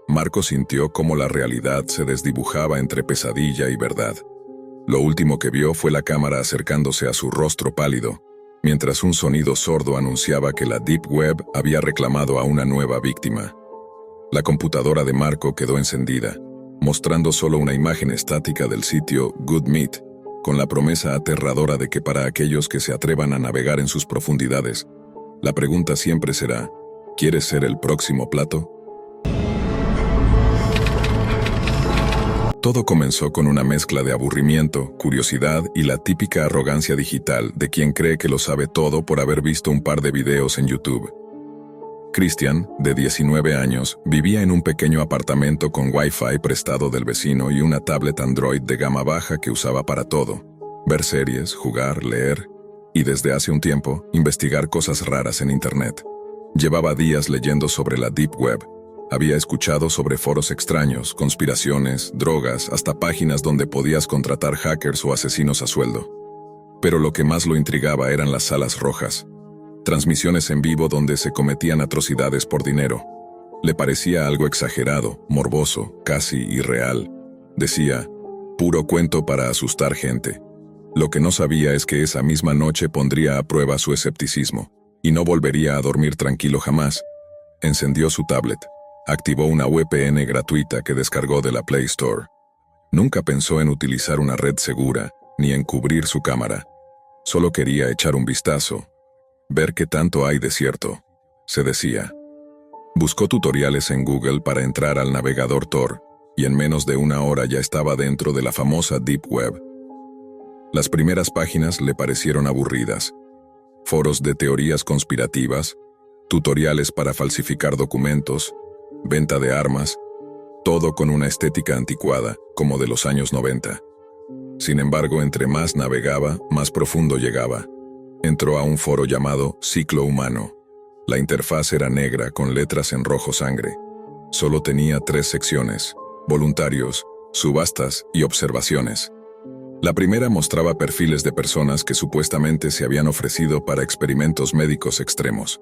Marco sintió cómo la realidad se desdibujaba entre pesadilla y verdad. Lo último que vio fue la cámara acercándose a su rostro pálido, mientras un sonido sordo anunciaba que la Deep Web había reclamado a una nueva víctima. La computadora de Marco quedó encendida, mostrando solo una imagen estática del sitio Good Meat, con la promesa aterradora de que para aquellos que se atrevan a navegar en sus profundidades, la pregunta siempre será, ¿quieres ser el próximo plato? Todo comenzó con una mezcla de aburrimiento, curiosidad y la típica arrogancia digital de quien cree que lo sabe todo por haber visto un par de videos en YouTube. Christian, de 19 años, vivía en un pequeño apartamento con Wi-Fi prestado del vecino y una tablet Android de gama baja que usaba para todo: ver series, jugar, leer y, desde hace un tiempo, investigar cosas raras en Internet. Llevaba días leyendo sobre la Deep Web. Había escuchado sobre foros extraños, conspiraciones, drogas, hasta páginas donde podías contratar hackers o asesinos a sueldo. Pero lo que más lo intrigaba eran las salas rojas. Transmisiones en vivo donde se cometían atrocidades por dinero. Le parecía algo exagerado, morboso, casi irreal. Decía, puro cuento para asustar gente. Lo que no sabía es que esa misma noche pondría a prueba su escepticismo, y no volvería a dormir tranquilo jamás. Encendió su tablet. Activó una VPN gratuita que descargó de la Play Store. Nunca pensó en utilizar una red segura, ni en cubrir su cámara. Solo quería echar un vistazo. Ver qué tanto hay de cierto, se decía. Buscó tutoriales en Google para entrar al navegador Tor, y en menos de una hora ya estaba dentro de la famosa Deep Web. Las primeras páginas le parecieron aburridas. Foros de teorías conspirativas, tutoriales para falsificar documentos, venta de armas, todo con una estética anticuada, como de los años 90. Sin embargo, entre más navegaba, más profundo llegaba. Entró a un foro llamado Ciclo Humano. La interfaz era negra con letras en rojo sangre. Solo tenía 3 secciones: voluntarios, subastas y observaciones. La primera mostraba perfiles de personas que supuestamente se habían ofrecido para experimentos médicos extremos.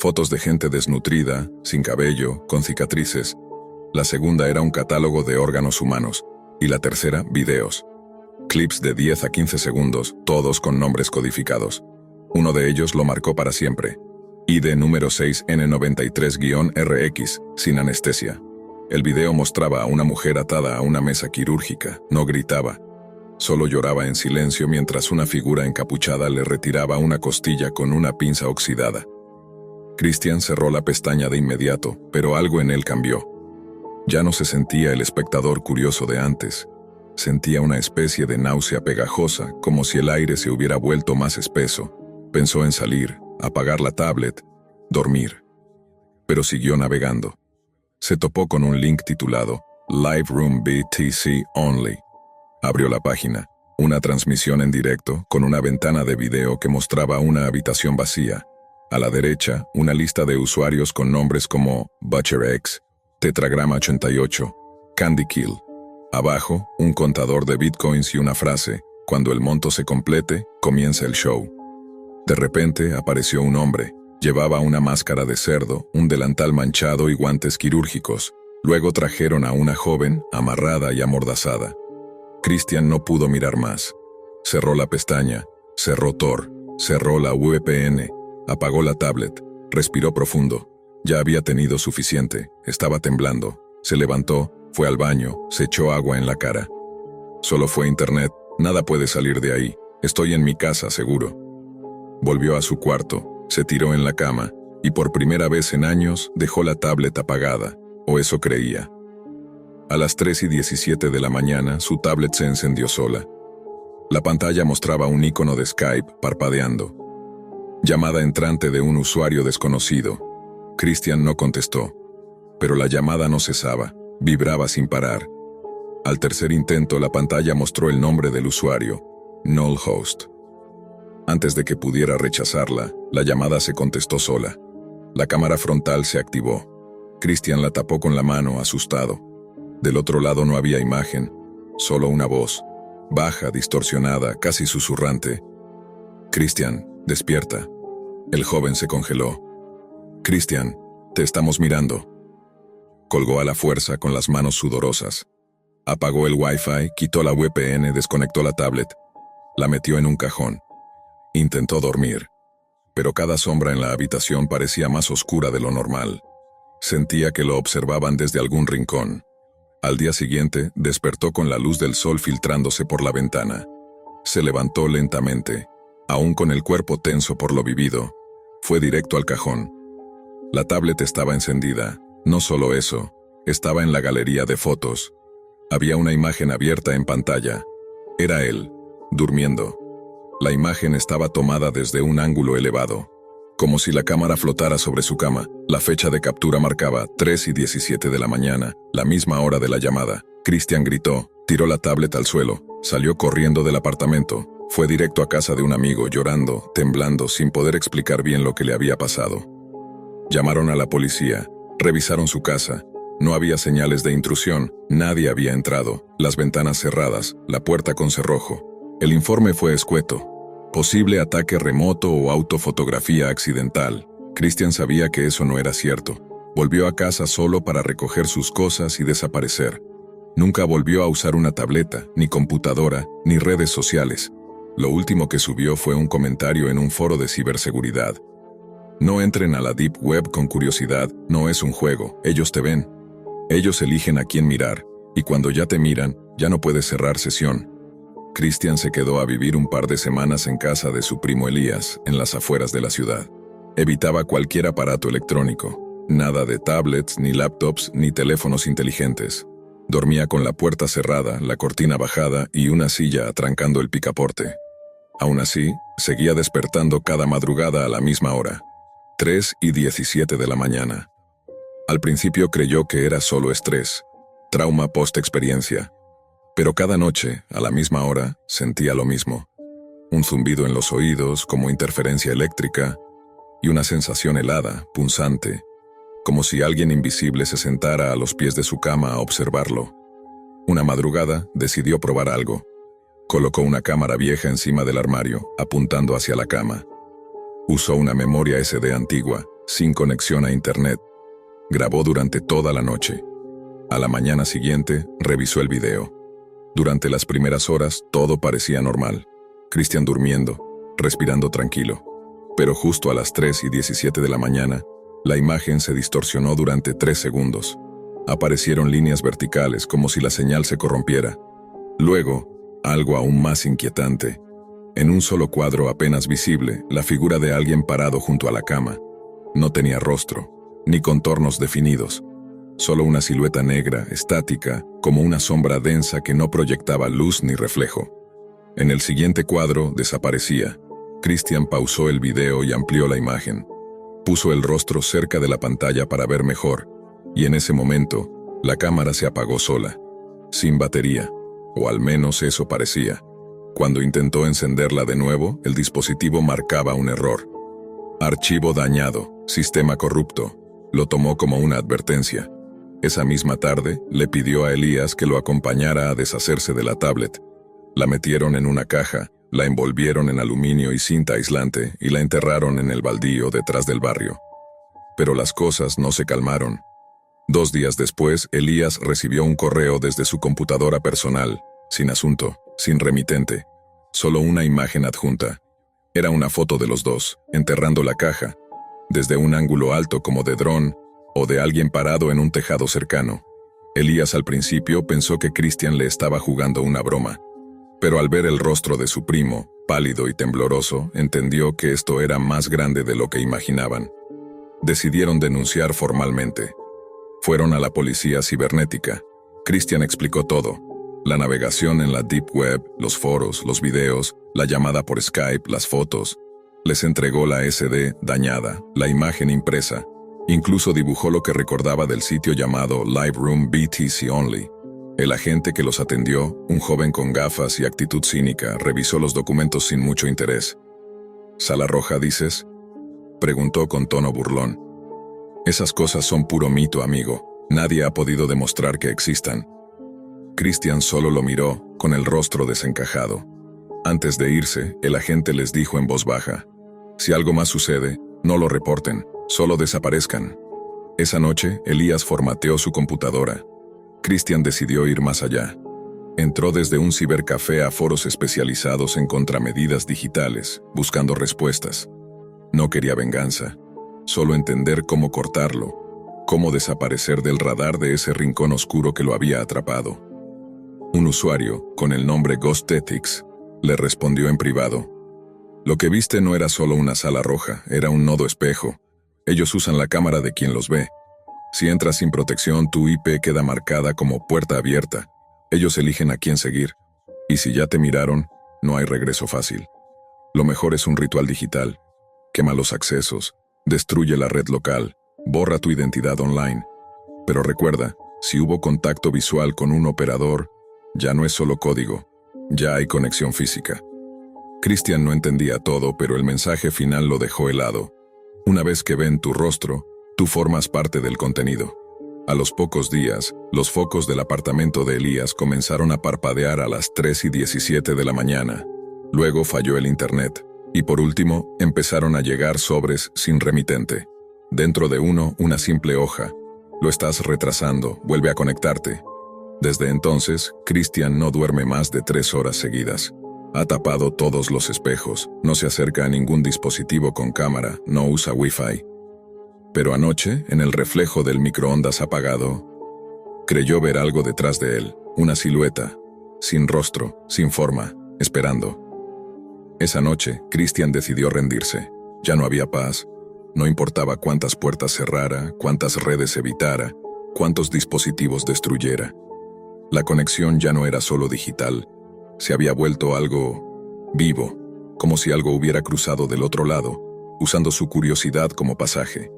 Fotos de gente desnutrida, sin cabello, con cicatrices. La segunda era un catálogo de órganos humanos. Y la tercera, videos. Clips de 10 a 15 segundos, todos con nombres codificados. Uno de ellos lo marcó para siempre. ID número 6N93-RX, sin anestesia. El video mostraba a una mujer atada a una mesa quirúrgica. No gritaba. Solo lloraba en silencio mientras una figura encapuchada le retiraba una costilla con una pinza oxidada. Christian cerró la pestaña de inmediato, pero algo en él cambió. Ya no se sentía el espectador curioso de antes. Sentía una especie de náusea pegajosa, como si el aire se hubiera vuelto más espeso. Pensó en salir, apagar la tablet, dormir. Pero siguió navegando. Se topó con un link titulado Live Room BTC Only. Abrió la página, una transmisión en directo con una ventana de video que mostraba una habitación vacía. A la derecha, una lista de usuarios con nombres como ButcherX, Tetragrama 88, Candy Kill. Abajo, un contador de bitcoins y una frase: cuando el monto se complete, comienza el show. De repente apareció un hombre. Llevaba una máscara de cerdo, un delantal manchado y guantes quirúrgicos. Luego trajeron a una joven, amarrada y amordazada. Christian no pudo mirar más. Cerró la pestaña, cerró Tor, cerró la VPN, apagó la tablet, respiró profundo. Ya había tenido suficiente, estaba temblando. Se levantó, fue al baño, se echó agua en la cara. Solo fue Internet, nada puede salir de ahí. Estoy en mi casa, seguro. Volvió a su cuarto, se tiró en la cama, y por primera vez en años dejó la tablet apagada, o eso creía. A las 3:17 de la mañana, su tablet se encendió sola. La pantalla mostraba un icono de Skype parpadeando. Llamada entrante de un usuario desconocido. Christian no contestó, pero la llamada no cesaba, vibraba sin parar. Al tercer intento, la pantalla mostró el nombre del usuario, Null Host. Antes de que pudiera rechazarla, la llamada se contestó sola. La cámara frontal se activó. Christian la tapó con la mano, asustado. Del otro lado no había imagen, solo una voz, baja, distorsionada, casi susurrante. «Christian, despierta». El joven se congeló. «Christian, te estamos mirando». Colgó a la fuerza con las manos sudorosas. Apagó el Wi-Fi, quitó la VPN, desconectó la tablet. La metió en un cajón. Intentó dormir, pero cada sombra en la habitación parecía más oscura de lo normal. Sentía que lo observaban desde algún rincón. Al día siguiente, despertó con la luz del sol filtrándose por la ventana. Se levantó lentamente, aún con el cuerpo tenso por lo vivido. Fue directo al cajón. La tablet estaba encendida. No solo eso, estaba en la galería de fotos. Había una imagen abierta en pantalla. Era él, durmiendo. La imagen estaba tomada desde un ángulo elevado, como si la cámara flotara sobre su cama. La fecha de captura marcaba 3:17 de la mañana, la misma hora de la llamada. Christian gritó, tiró la tablet al suelo, salió corriendo del apartamento, fue directo a casa de un amigo, llorando, temblando, sin poder explicar bien lo que le había pasado. Llamaron a la policía, revisaron su casa. No había señales de intrusión, nadie había entrado, las ventanas cerradas, la puerta con cerrojo. El informe fue escueto. Posible ataque remoto o autofotografía accidental. Christian sabía que eso no era cierto. Volvió a casa solo para recoger sus cosas y desaparecer. Nunca volvió a usar una tableta, ni computadora, ni redes sociales. Lo último que subió fue un comentario en un foro de ciberseguridad. No entren a la Deep Web con curiosidad, no es un juego, ellos te ven. Ellos eligen a quién mirar, y cuando ya te miran, ya no puedes cerrar sesión. Christian se quedó a vivir un par de semanas en casa de su primo Elías, en las afueras de la ciudad. Evitaba cualquier aparato electrónico, nada de tablets, ni laptops, ni teléfonos inteligentes. Dormía con la puerta cerrada, la cortina bajada y una silla atrancando el picaporte. Aún así, seguía despertando cada madrugada a la misma hora, 3:17 de la mañana. Al principio creyó que era solo estrés, trauma post-experiencia. Pero cada noche, a la misma hora, sentía lo mismo. Un zumbido en los oídos, como interferencia eléctrica, y una sensación helada, punzante, como si alguien invisible se sentara a los pies de su cama a observarlo. Una madrugada, decidió probar algo. Colocó una cámara vieja encima del armario, apuntando hacia la cama. Usó una memoria SD antigua, sin conexión a internet. Grabó durante toda la noche. A la mañana siguiente, revisó el video. Durante las primeras horas, todo parecía normal. Christian durmiendo, respirando tranquilo. Pero justo a las 3:17 de la mañana, la imagen se distorsionó durante 3 segundos. Aparecieron líneas verticales, como si la señal se corrompiera. Luego, algo aún más inquietante. En un solo cuadro apenas visible, la figura de alguien parado junto a la cama. No tenía rostro, ni contornos definidos. Solo una silueta negra, estática, como una sombra densa que no proyectaba luz ni reflejo. En el siguiente cuadro desaparecía. Christian pausó el video y amplió la imagen. Puso el rostro cerca de la pantalla para ver mejor, y en ese momento, la cámara se apagó sola, sin batería, o al menos eso parecía. Cuando intentó encenderla de nuevo, el dispositivo marcaba un error. Archivo dañado, sistema corrupto. Lo tomó como una advertencia. Esa misma tarde, le pidió a Elías que lo acompañara a deshacerse de la tablet. La metieron en una caja, la envolvieron en aluminio y cinta aislante y la enterraron en el baldío detrás del barrio. Pero las cosas no se calmaron. 2 días después, Elías recibió un correo desde su computadora personal, sin asunto, sin remitente, solo una imagen adjunta. Era una foto de los dos, enterrando la caja, desde un ángulo alto como de dron, o de alguien parado en un tejado cercano. Elías al principio pensó que Christian le estaba jugando una broma, pero al ver el rostro de su primo, pálido y tembloroso, entendió que esto era más grande de lo que imaginaban. Decidieron denunciar formalmente. Fueron a la policía cibernética. Christian explicó todo: la navegación en la Deep Web, los foros, los videos, la llamada por Skype, las fotos. Les entregó la SD dañada, la imagen impresa. Incluso dibujó lo que recordaba del sitio llamado Live Room BTC Only. El agente que los atendió, un joven con gafas y actitud cínica, revisó los documentos sin mucho interés. ¿Sala roja, dices?, preguntó con tono burlón. Esas cosas son puro mito, amigo. Nadie ha podido demostrar que existan. Christian solo lo miró, con el rostro desencajado. Antes de irse, el agente les dijo en voz baja: si algo más sucede, no lo reporten, solo desaparezcan. Esa noche, Elías formateó su computadora. Christian decidió ir más allá. Entró desde un cibercafé a foros especializados en contramedidas digitales, buscando respuestas. No quería venganza, solo entender cómo cortarlo, cómo desaparecer del radar de ese rincón oscuro que lo había atrapado. Un usuario, con el nombre Ghost Ethics, le respondió en privado: lo que viste no era solo una sala roja, era un nodo espejo. Ellos usan la cámara de quien los ve. Si entras sin protección, tu IP queda marcada como puerta abierta. Ellos eligen a quién seguir. Y si ya te miraron, no hay regreso fácil. Lo mejor es un ritual digital. Quema los accesos, destruye la red local, borra tu identidad online. Pero recuerda, si hubo contacto visual con un operador, ya no es solo código, ya hay conexión física. Christian no entendía todo, pero el mensaje final lo dejó helado. Una vez que ven tu rostro, tú formas parte del contenido. A los pocos días, los focos del apartamento de Elías comenzaron a parpadear a las 3:17 de la mañana. Luego falló el internet. Y por último, empezaron a llegar sobres sin remitente. Dentro de uno, una simple hoja. Lo estás retrasando, vuelve a conectarte. Desde entonces, Christian no duerme más de 3 horas seguidas. Ha tapado todos los espejos, no se acerca a ningún dispositivo con cámara, no usa Wi-Fi. Pero anoche, en el reflejo del microondas apagado, creyó ver algo detrás de él, una silueta, sin rostro, sin forma, esperando. Esa noche, Christian decidió rendirse. Ya no había paz. No importaba cuántas puertas cerrara, cuántas redes evitara, cuántos dispositivos destruyera. La conexión ya no era solo digital. Se había vuelto algo vivo, como si algo hubiera cruzado del otro lado, usando su curiosidad como pasaje.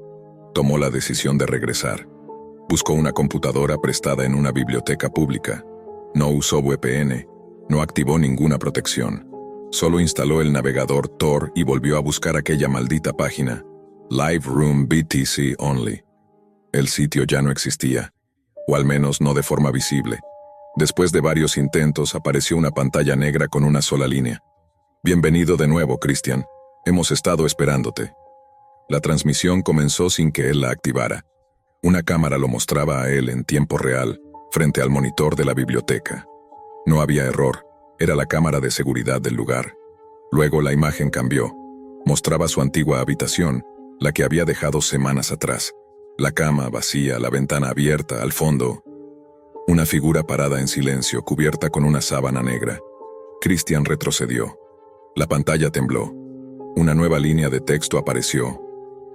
Tomó la decisión de regresar. Buscó una computadora prestada en una biblioteca pública. No usó VPN, no activó ninguna protección. Solo instaló el navegador Tor y volvió a buscar aquella maldita página, Live Room BTC Only. El sitio ya no existía, o al menos no de forma visible. Después de varios intentos, apareció una pantalla negra con una sola línea. Bienvenido de nuevo, Christian. Hemos estado esperándote. La transmisión comenzó sin que él la activara. Una cámara lo mostraba a él en tiempo real, frente al monitor de la biblioteca. No había error. Era la cámara de seguridad del lugar. Luego la imagen cambió. Mostraba su antigua habitación, la que había dejado semanas atrás. La cama vacía, la ventana abierta, al fondo, una figura parada en silencio, cubierta con una sábana negra. Christian retrocedió. La pantalla tembló. Una nueva línea de texto apareció.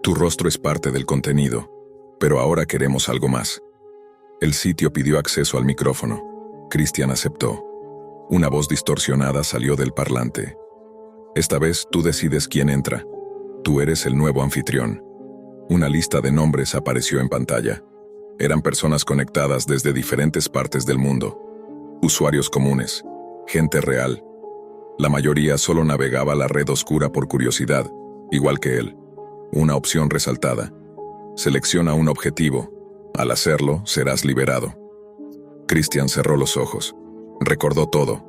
Tu rostro es parte del contenido, pero ahora queremos algo más. El sitio pidió acceso al micrófono. Christian aceptó. Una voz distorsionada salió del parlante. Esta vez tú decides quién entra. Tú eres el nuevo anfitrión. Una lista de nombres apareció en pantalla. Eran personas conectadas desde diferentes partes del mundo. Usuarios comunes. Gente real. La mayoría solo navegaba la red oscura por curiosidad, igual que él. Una opción resaltada. Selecciona un objetivo. Al hacerlo, serás liberado. Christian cerró los ojos. Recordó todo.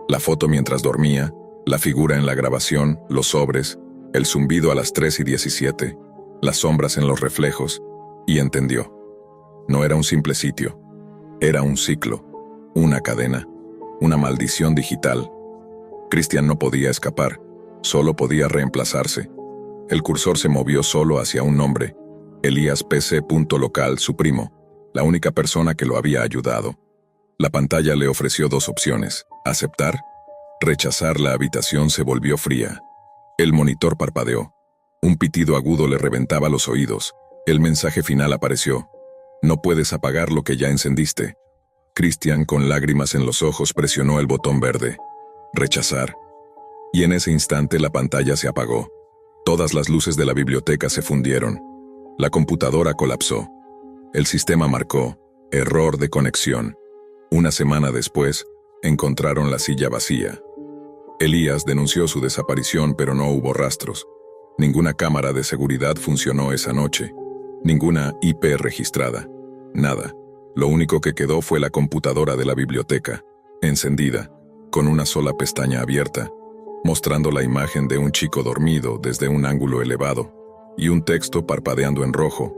La foto mientras dormía, la figura en la grabación, los sobres, el zumbido a las 3:17, las sombras en los reflejos, y entendió. No era un simple sitio. Era un ciclo, una cadena, una maldición digital. Christian no podía escapar, solo podía reemplazarse. El cursor se movió solo hacia un nombre, Elías PC. Local, su primo, la única persona que lo había ayudado. La pantalla le ofreció 2 opciones: aceptar, rechazar. La habitación se volvió fría. El monitor parpadeó. Un pitido agudo le reventaba los oídos. El mensaje final apareció: no puedes apagar lo que ya encendiste. Christian, con lágrimas en los ojos, presionó el botón verde. Rechazar. Y en ese instante la pantalla se apagó. Todas las luces de la biblioteca se fundieron. La computadora colapsó. El sistema marcó: error de conexión. Una semana después, encontraron la silla vacía. Elías denunció su desaparición, pero no hubo rastros. Ninguna cámara de seguridad funcionó esa noche. Ninguna IP registrada. Nada. Lo único que quedó fue la computadora de la biblioteca, encendida, con una sola pestaña abierta, mostrando la imagen de un chico dormido desde un ángulo elevado, y un texto parpadeando en rojo.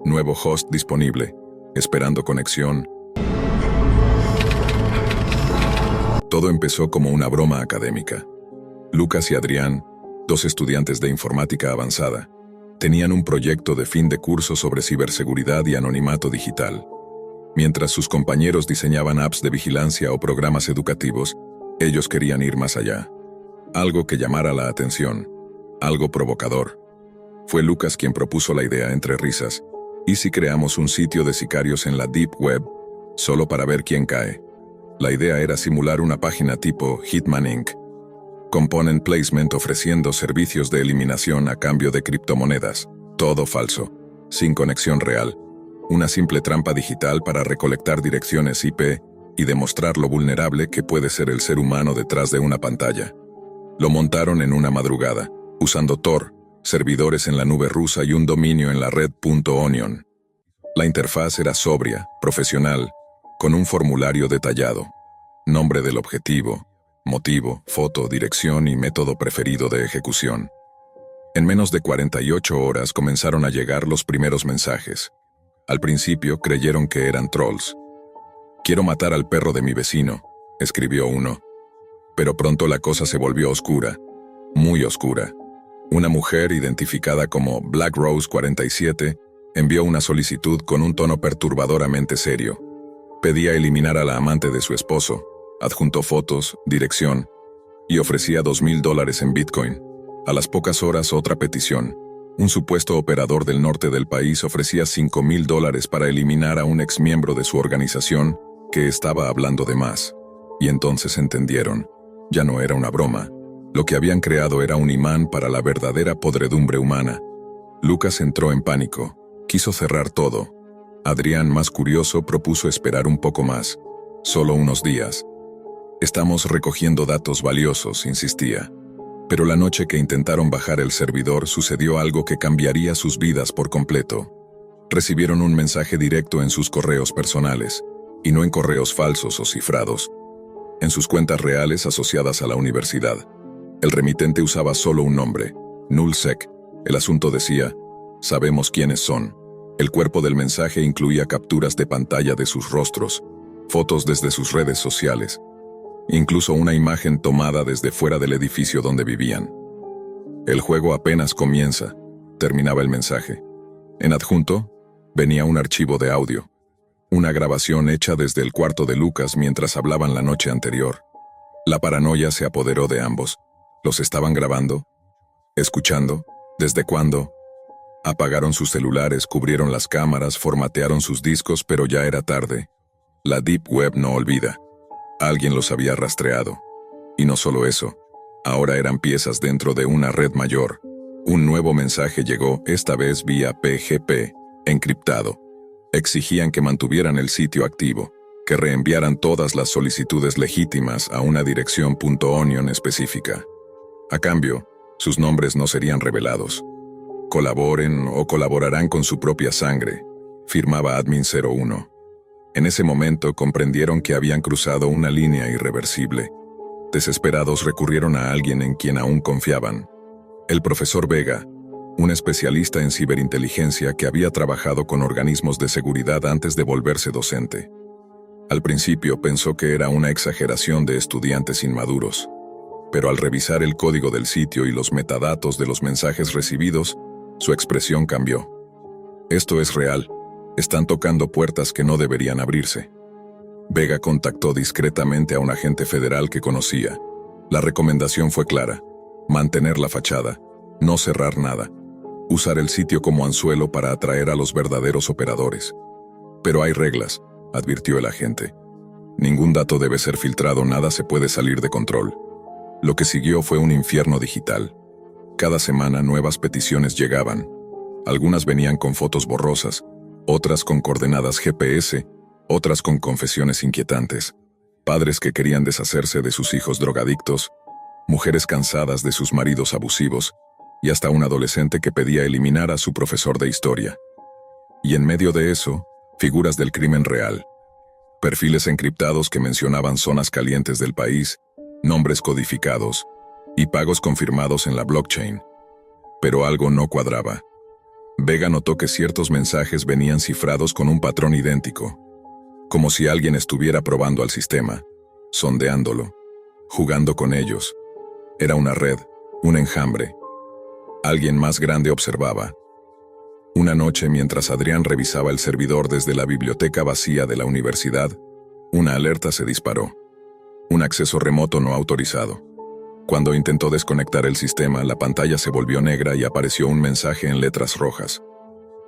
Nuevo host disponible, esperando conexión. Todo empezó como una broma académica. Lucas y Adrián, dos estudiantes de informática avanzada, tenían un proyecto de fin de curso sobre ciberseguridad y anonimato digital. Mientras sus compañeros diseñaban apps de vigilancia o programas educativos, ellos querían ir más allá. Algo que llamara la atención, algo provocador. Fue Lucas quien propuso la idea entre risas. ¿Y si creamos un sitio de sicarios en la Deep Web, solo para ver quién cae? La idea era simular una página tipo Hitman Inc. Component Placement ofreciendo servicios de eliminación a cambio de criptomonedas. Todo falso, sin conexión real. Una simple trampa digital para recolectar direcciones IP y demostrar lo vulnerable que puede ser el ser humano detrás de una pantalla. Lo montaron en una madrugada, usando Tor, servidores en la nube rusa y un dominio en la red .onion. La interfaz era sobria, profesional, con un formulario detallado. Nombre del objetivo, motivo, foto, dirección y método preferido de ejecución. En menos de 48 horas comenzaron a llegar los primeros mensajes. Al principio creyeron que eran trolls. «Quiero matar al perro de mi vecino», escribió uno. Pero pronto la cosa se volvió oscura, muy oscura. Una mujer identificada como Black Rose 47 envió una solicitud con un tono perturbadoramente serio. Pedía eliminar a la amante de su esposo, adjuntó fotos, dirección, y ofrecía $2,000 en Bitcoin. A las pocas horas otra petición. Un supuesto operador del norte del país ofrecía $5,000 para eliminar a un exmiembro de su organización que estaba hablando de más. Y entonces entendieron. Ya no era una broma. Lo que habían creado era un imán para la verdadera podredumbre humana. Lucas entró en pánico. Quiso cerrar todo. Adrián, más curioso, propuso esperar un poco más. Solo unos días. «Estamos recogiendo datos valiosos», insistía. Pero la noche que intentaron bajar el servidor sucedió algo que cambiaría sus vidas por completo. Recibieron un mensaje directo en sus correos personales, y no en correos falsos o cifrados. En sus cuentas reales asociadas a la universidad. El remitente usaba solo un nombre, Nullsec. El asunto decía, «Sabemos quiénes son». El cuerpo del mensaje incluía capturas de pantalla de sus rostros, fotos desde sus redes sociales, incluso una imagen tomada desde fuera del edificio donde vivían. «El juego apenas comienza», terminaba el mensaje. En adjunto, venía un archivo de audio. Una grabación hecha desde el cuarto de Lucas mientras hablaban la noche anterior. La paranoia se apoderó de ambos. ¿Los estaban grabando? ¿Escuchando? ¿Desde cuándo? Apagaron sus celulares, cubrieron las cámaras, formatearon sus discos, pero ya era tarde. La Deep Web no olvida. Alguien los había rastreado. Y no solo eso, ahora eran piezas dentro de una red mayor. Un nuevo mensaje llegó, esta vez vía PGP, encriptado. Exigían que mantuvieran el sitio activo, que reenviaran todas las solicitudes legítimas a una dirección .onion específica. A cambio, sus nombres no serían revelados. «Colaboren o colaborarán con su propia sangre», firmaba Admin 01. En ese momento comprendieron que habían cruzado una línea irreversible. Desesperados recurrieron a alguien en quien aún confiaban. El profesor Vega, un especialista en ciberinteligencia que había trabajado con organismos de seguridad antes de volverse docente. Al principio pensó que era una exageración de estudiantes inmaduros, pero al revisar el código del sitio y los metadatos de los mensajes recibidos, su expresión cambió. «Esto es real. Están tocando puertas que no deberían abrirse». Vega contactó discretamente a un agente federal que conocía. La recomendación fue clara: mantener la fachada, no cerrar nada, usar el sitio como anzuelo para atraer a los verdaderos operadores. «Pero hay reglas», advirtió el agente. «Ningún dato debe ser filtrado, nada se puede salir de control». Lo que siguió fue un infierno digital. Cada semana nuevas peticiones llegaban. Algunas venían con fotos borrosas, otras con coordenadas GPS, otras con confesiones inquietantes, padres que querían deshacerse de sus hijos drogadictos, mujeres cansadas de sus maridos abusivos, y hasta un adolescente que pedía eliminar a su profesor de historia. Y en medio de eso, figuras del crimen real, perfiles encriptados que mencionaban zonas calientes del país, nombres codificados y pagos confirmados en la blockchain. Pero algo no cuadraba. Vega notó que ciertos mensajes venían cifrados con un patrón idéntico, como si alguien estuviera probando al sistema, sondeándolo, jugando con ellos. Era una red, un enjambre. Alguien más grande observaba. Una noche, mientras Adrián revisaba el servidor desde la biblioteca vacía de la universidad, una alerta se disparó. Un acceso remoto no autorizado. Cuando intentó desconectar el sistema, la pantalla se volvió negra y apareció un mensaje en letras rojas.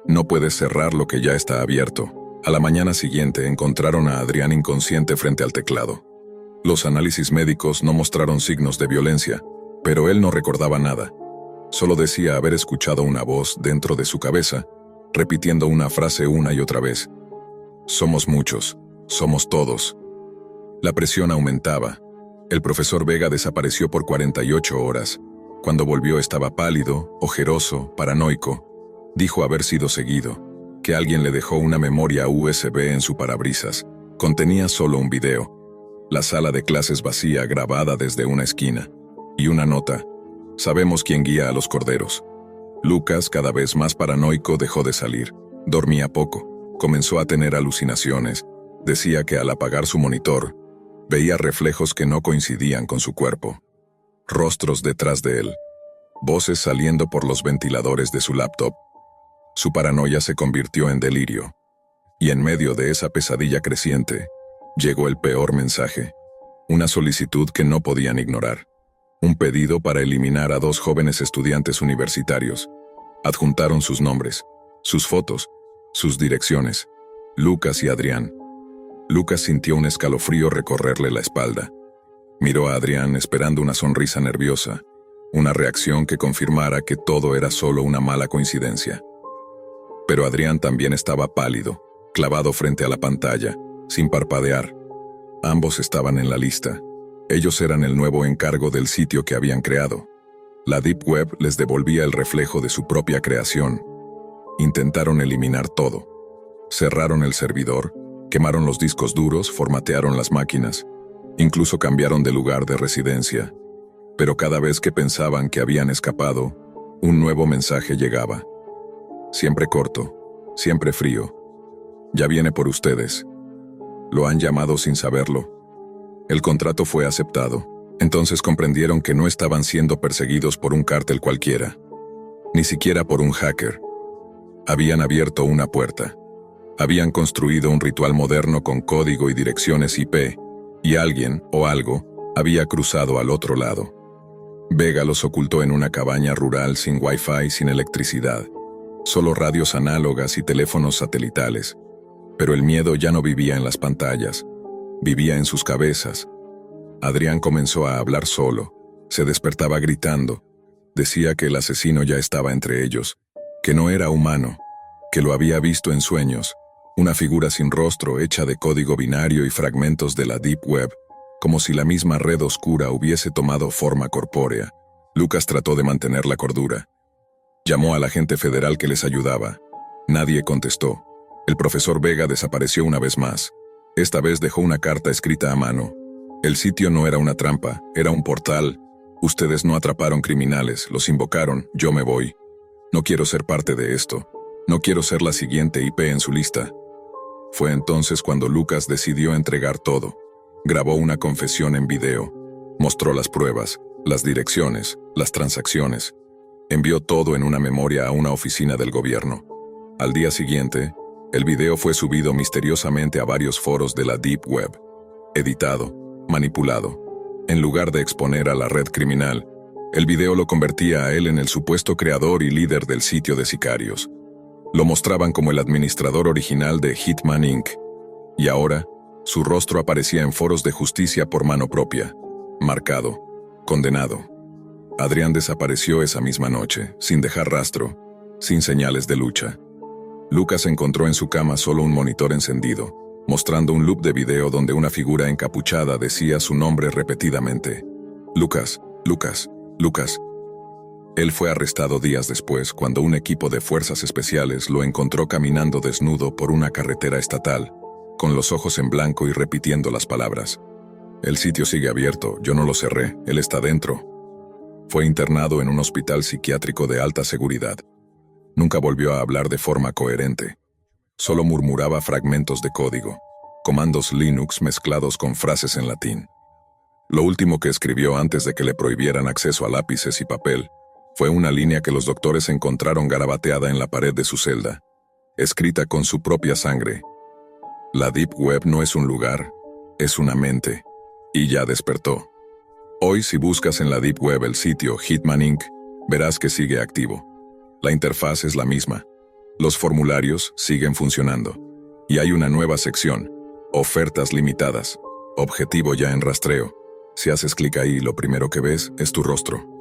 No puedes cerrar lo que ya está abierto. A la mañana siguiente encontraron a Adrián inconsciente frente al teclado. Los análisis médicos no mostraron signos de violencia, pero él no recordaba nada. Solo decía haber escuchado una voz dentro de su cabeza, repitiendo una frase una y otra vez. Somos muchos, somos todos. La presión aumentaba. El profesor Vega desapareció por 48 horas. Cuando volvió estaba pálido, ojeroso, paranoico. Dijo haber sido seguido, que alguien le dejó una memoria USB en su parabrisas. Contenía solo un video. La sala de clases vacía grabada desde una esquina. Y una nota. Sabemos quién guía a los corderos. Lucas, cada vez más paranoico, dejó de salir. Dormía poco. Comenzó a tener alucinaciones. Decía que al apagar su monitor, veía reflejos que no coincidían con su cuerpo. Rostros detrás de él. Voces saliendo por los ventiladores de su laptop. Su paranoia se convirtió en delirio. Y en medio de esa pesadilla creciente, llegó el peor mensaje. Una solicitud que no podían ignorar. Un pedido para eliminar a 2 jóvenes estudiantes universitarios. Adjuntaron sus nombres, sus fotos, sus direcciones. Lucas y Adrián. Lucas sintió un escalofrío recorrerle la espalda. Miró a Adrián esperando una sonrisa nerviosa, una reacción que confirmara que todo era solo una mala coincidencia. Pero Adrián también estaba pálido, clavado frente a la pantalla, sin parpadear. Ambos estaban en la lista. Ellos eran el nuevo encargo del sitio que habían creado. La Deep Web les devolvía el reflejo de su propia creación. Intentaron eliminar todo. Cerraron el servidor, quemaron los discos duros, formatearon las máquinas, incluso cambiaron de lugar de residencia. Pero cada vez que pensaban que habían escapado, un nuevo mensaje llegaba. Siempre corto, siempre frío. Ya viene por ustedes. Lo han llamado sin saberlo. El contrato fue aceptado. Entonces comprendieron que no estaban siendo perseguidos por un cártel cualquiera, ni siquiera por un hacker. Habían abierto una puerta. Habían construido un ritual moderno con código y direcciones IP, y alguien, o algo, había cruzado al otro lado. Vega los ocultó en una cabaña rural sin Wi-Fi, sin electricidad, solo radios análogas y teléfonos satelitales. Pero el miedo ya no vivía en las pantallas, vivía en sus cabezas. Adrián comenzó a hablar solo, se despertaba gritando. Decía que el asesino ya estaba entre ellos, que no era humano, que lo había visto en sueños, una figura sin rostro hecha de código binario y fragmentos de la Deep Web, como si la misma red oscura hubiese tomado forma corpórea. Lucas trató de mantener la cordura. Llamó al agente federal que les ayudaba. Nadie contestó. El profesor Vega desapareció una vez más. Esta vez dejó una carta escrita a mano. El sitio no era una trampa, era un portal. Ustedes no atraparon criminales, los invocaron, yo me voy. No quiero ser parte de esto. No quiero ser la siguiente IP en su lista. Fue entonces cuando Lucas decidió entregar todo. Grabó una confesión en video. Mostró las pruebas, las direcciones, las transacciones. Envió todo en una memoria a una oficina del gobierno. Al día siguiente, el video fue subido misteriosamente a varios foros de la Deep Web. Editado, manipulado. En lugar de exponer a la red criminal, el video lo convertía a él en el supuesto creador y líder del sitio de sicarios. Lo mostraban como el administrador original de Hitman Inc. Y ahora, su rostro aparecía en foros de justicia por mano propia. Marcado. Condenado. Adrián desapareció esa misma noche, sin dejar rastro, sin señales de lucha. Lucas encontró en su cama solo un monitor encendido, mostrando un loop de video donde una figura encapuchada decía su nombre repetidamente. Lucas, Lucas, Lucas. Él fue arrestado días después cuando un equipo de fuerzas especiales lo encontró caminando desnudo por una carretera estatal, con los ojos en blanco y repitiendo las palabras. El sitio sigue abierto, yo no lo cerré, él está dentro. Fue internado en un hospital psiquiátrico de alta seguridad. Nunca volvió a hablar de forma coherente. Solo murmuraba fragmentos de código, comandos Linux mezclados con frases en latín. Lo último que escribió antes de que le prohibieran acceso a lápices y papel fue una línea que los doctores encontraron garabateada en la pared de su celda, escrita con su propia sangre. La Deep Web no es un lugar, es una mente. Y ya despertó. Hoy, si buscas en la Deep Web el sitio Hitman Inc., verás que sigue activo. La interfaz es la misma. Los formularios siguen funcionando. Y hay una nueva sección, ofertas limitadas, objetivo ya en rastreo. Si haces clic ahí, lo primero que ves es tu rostro.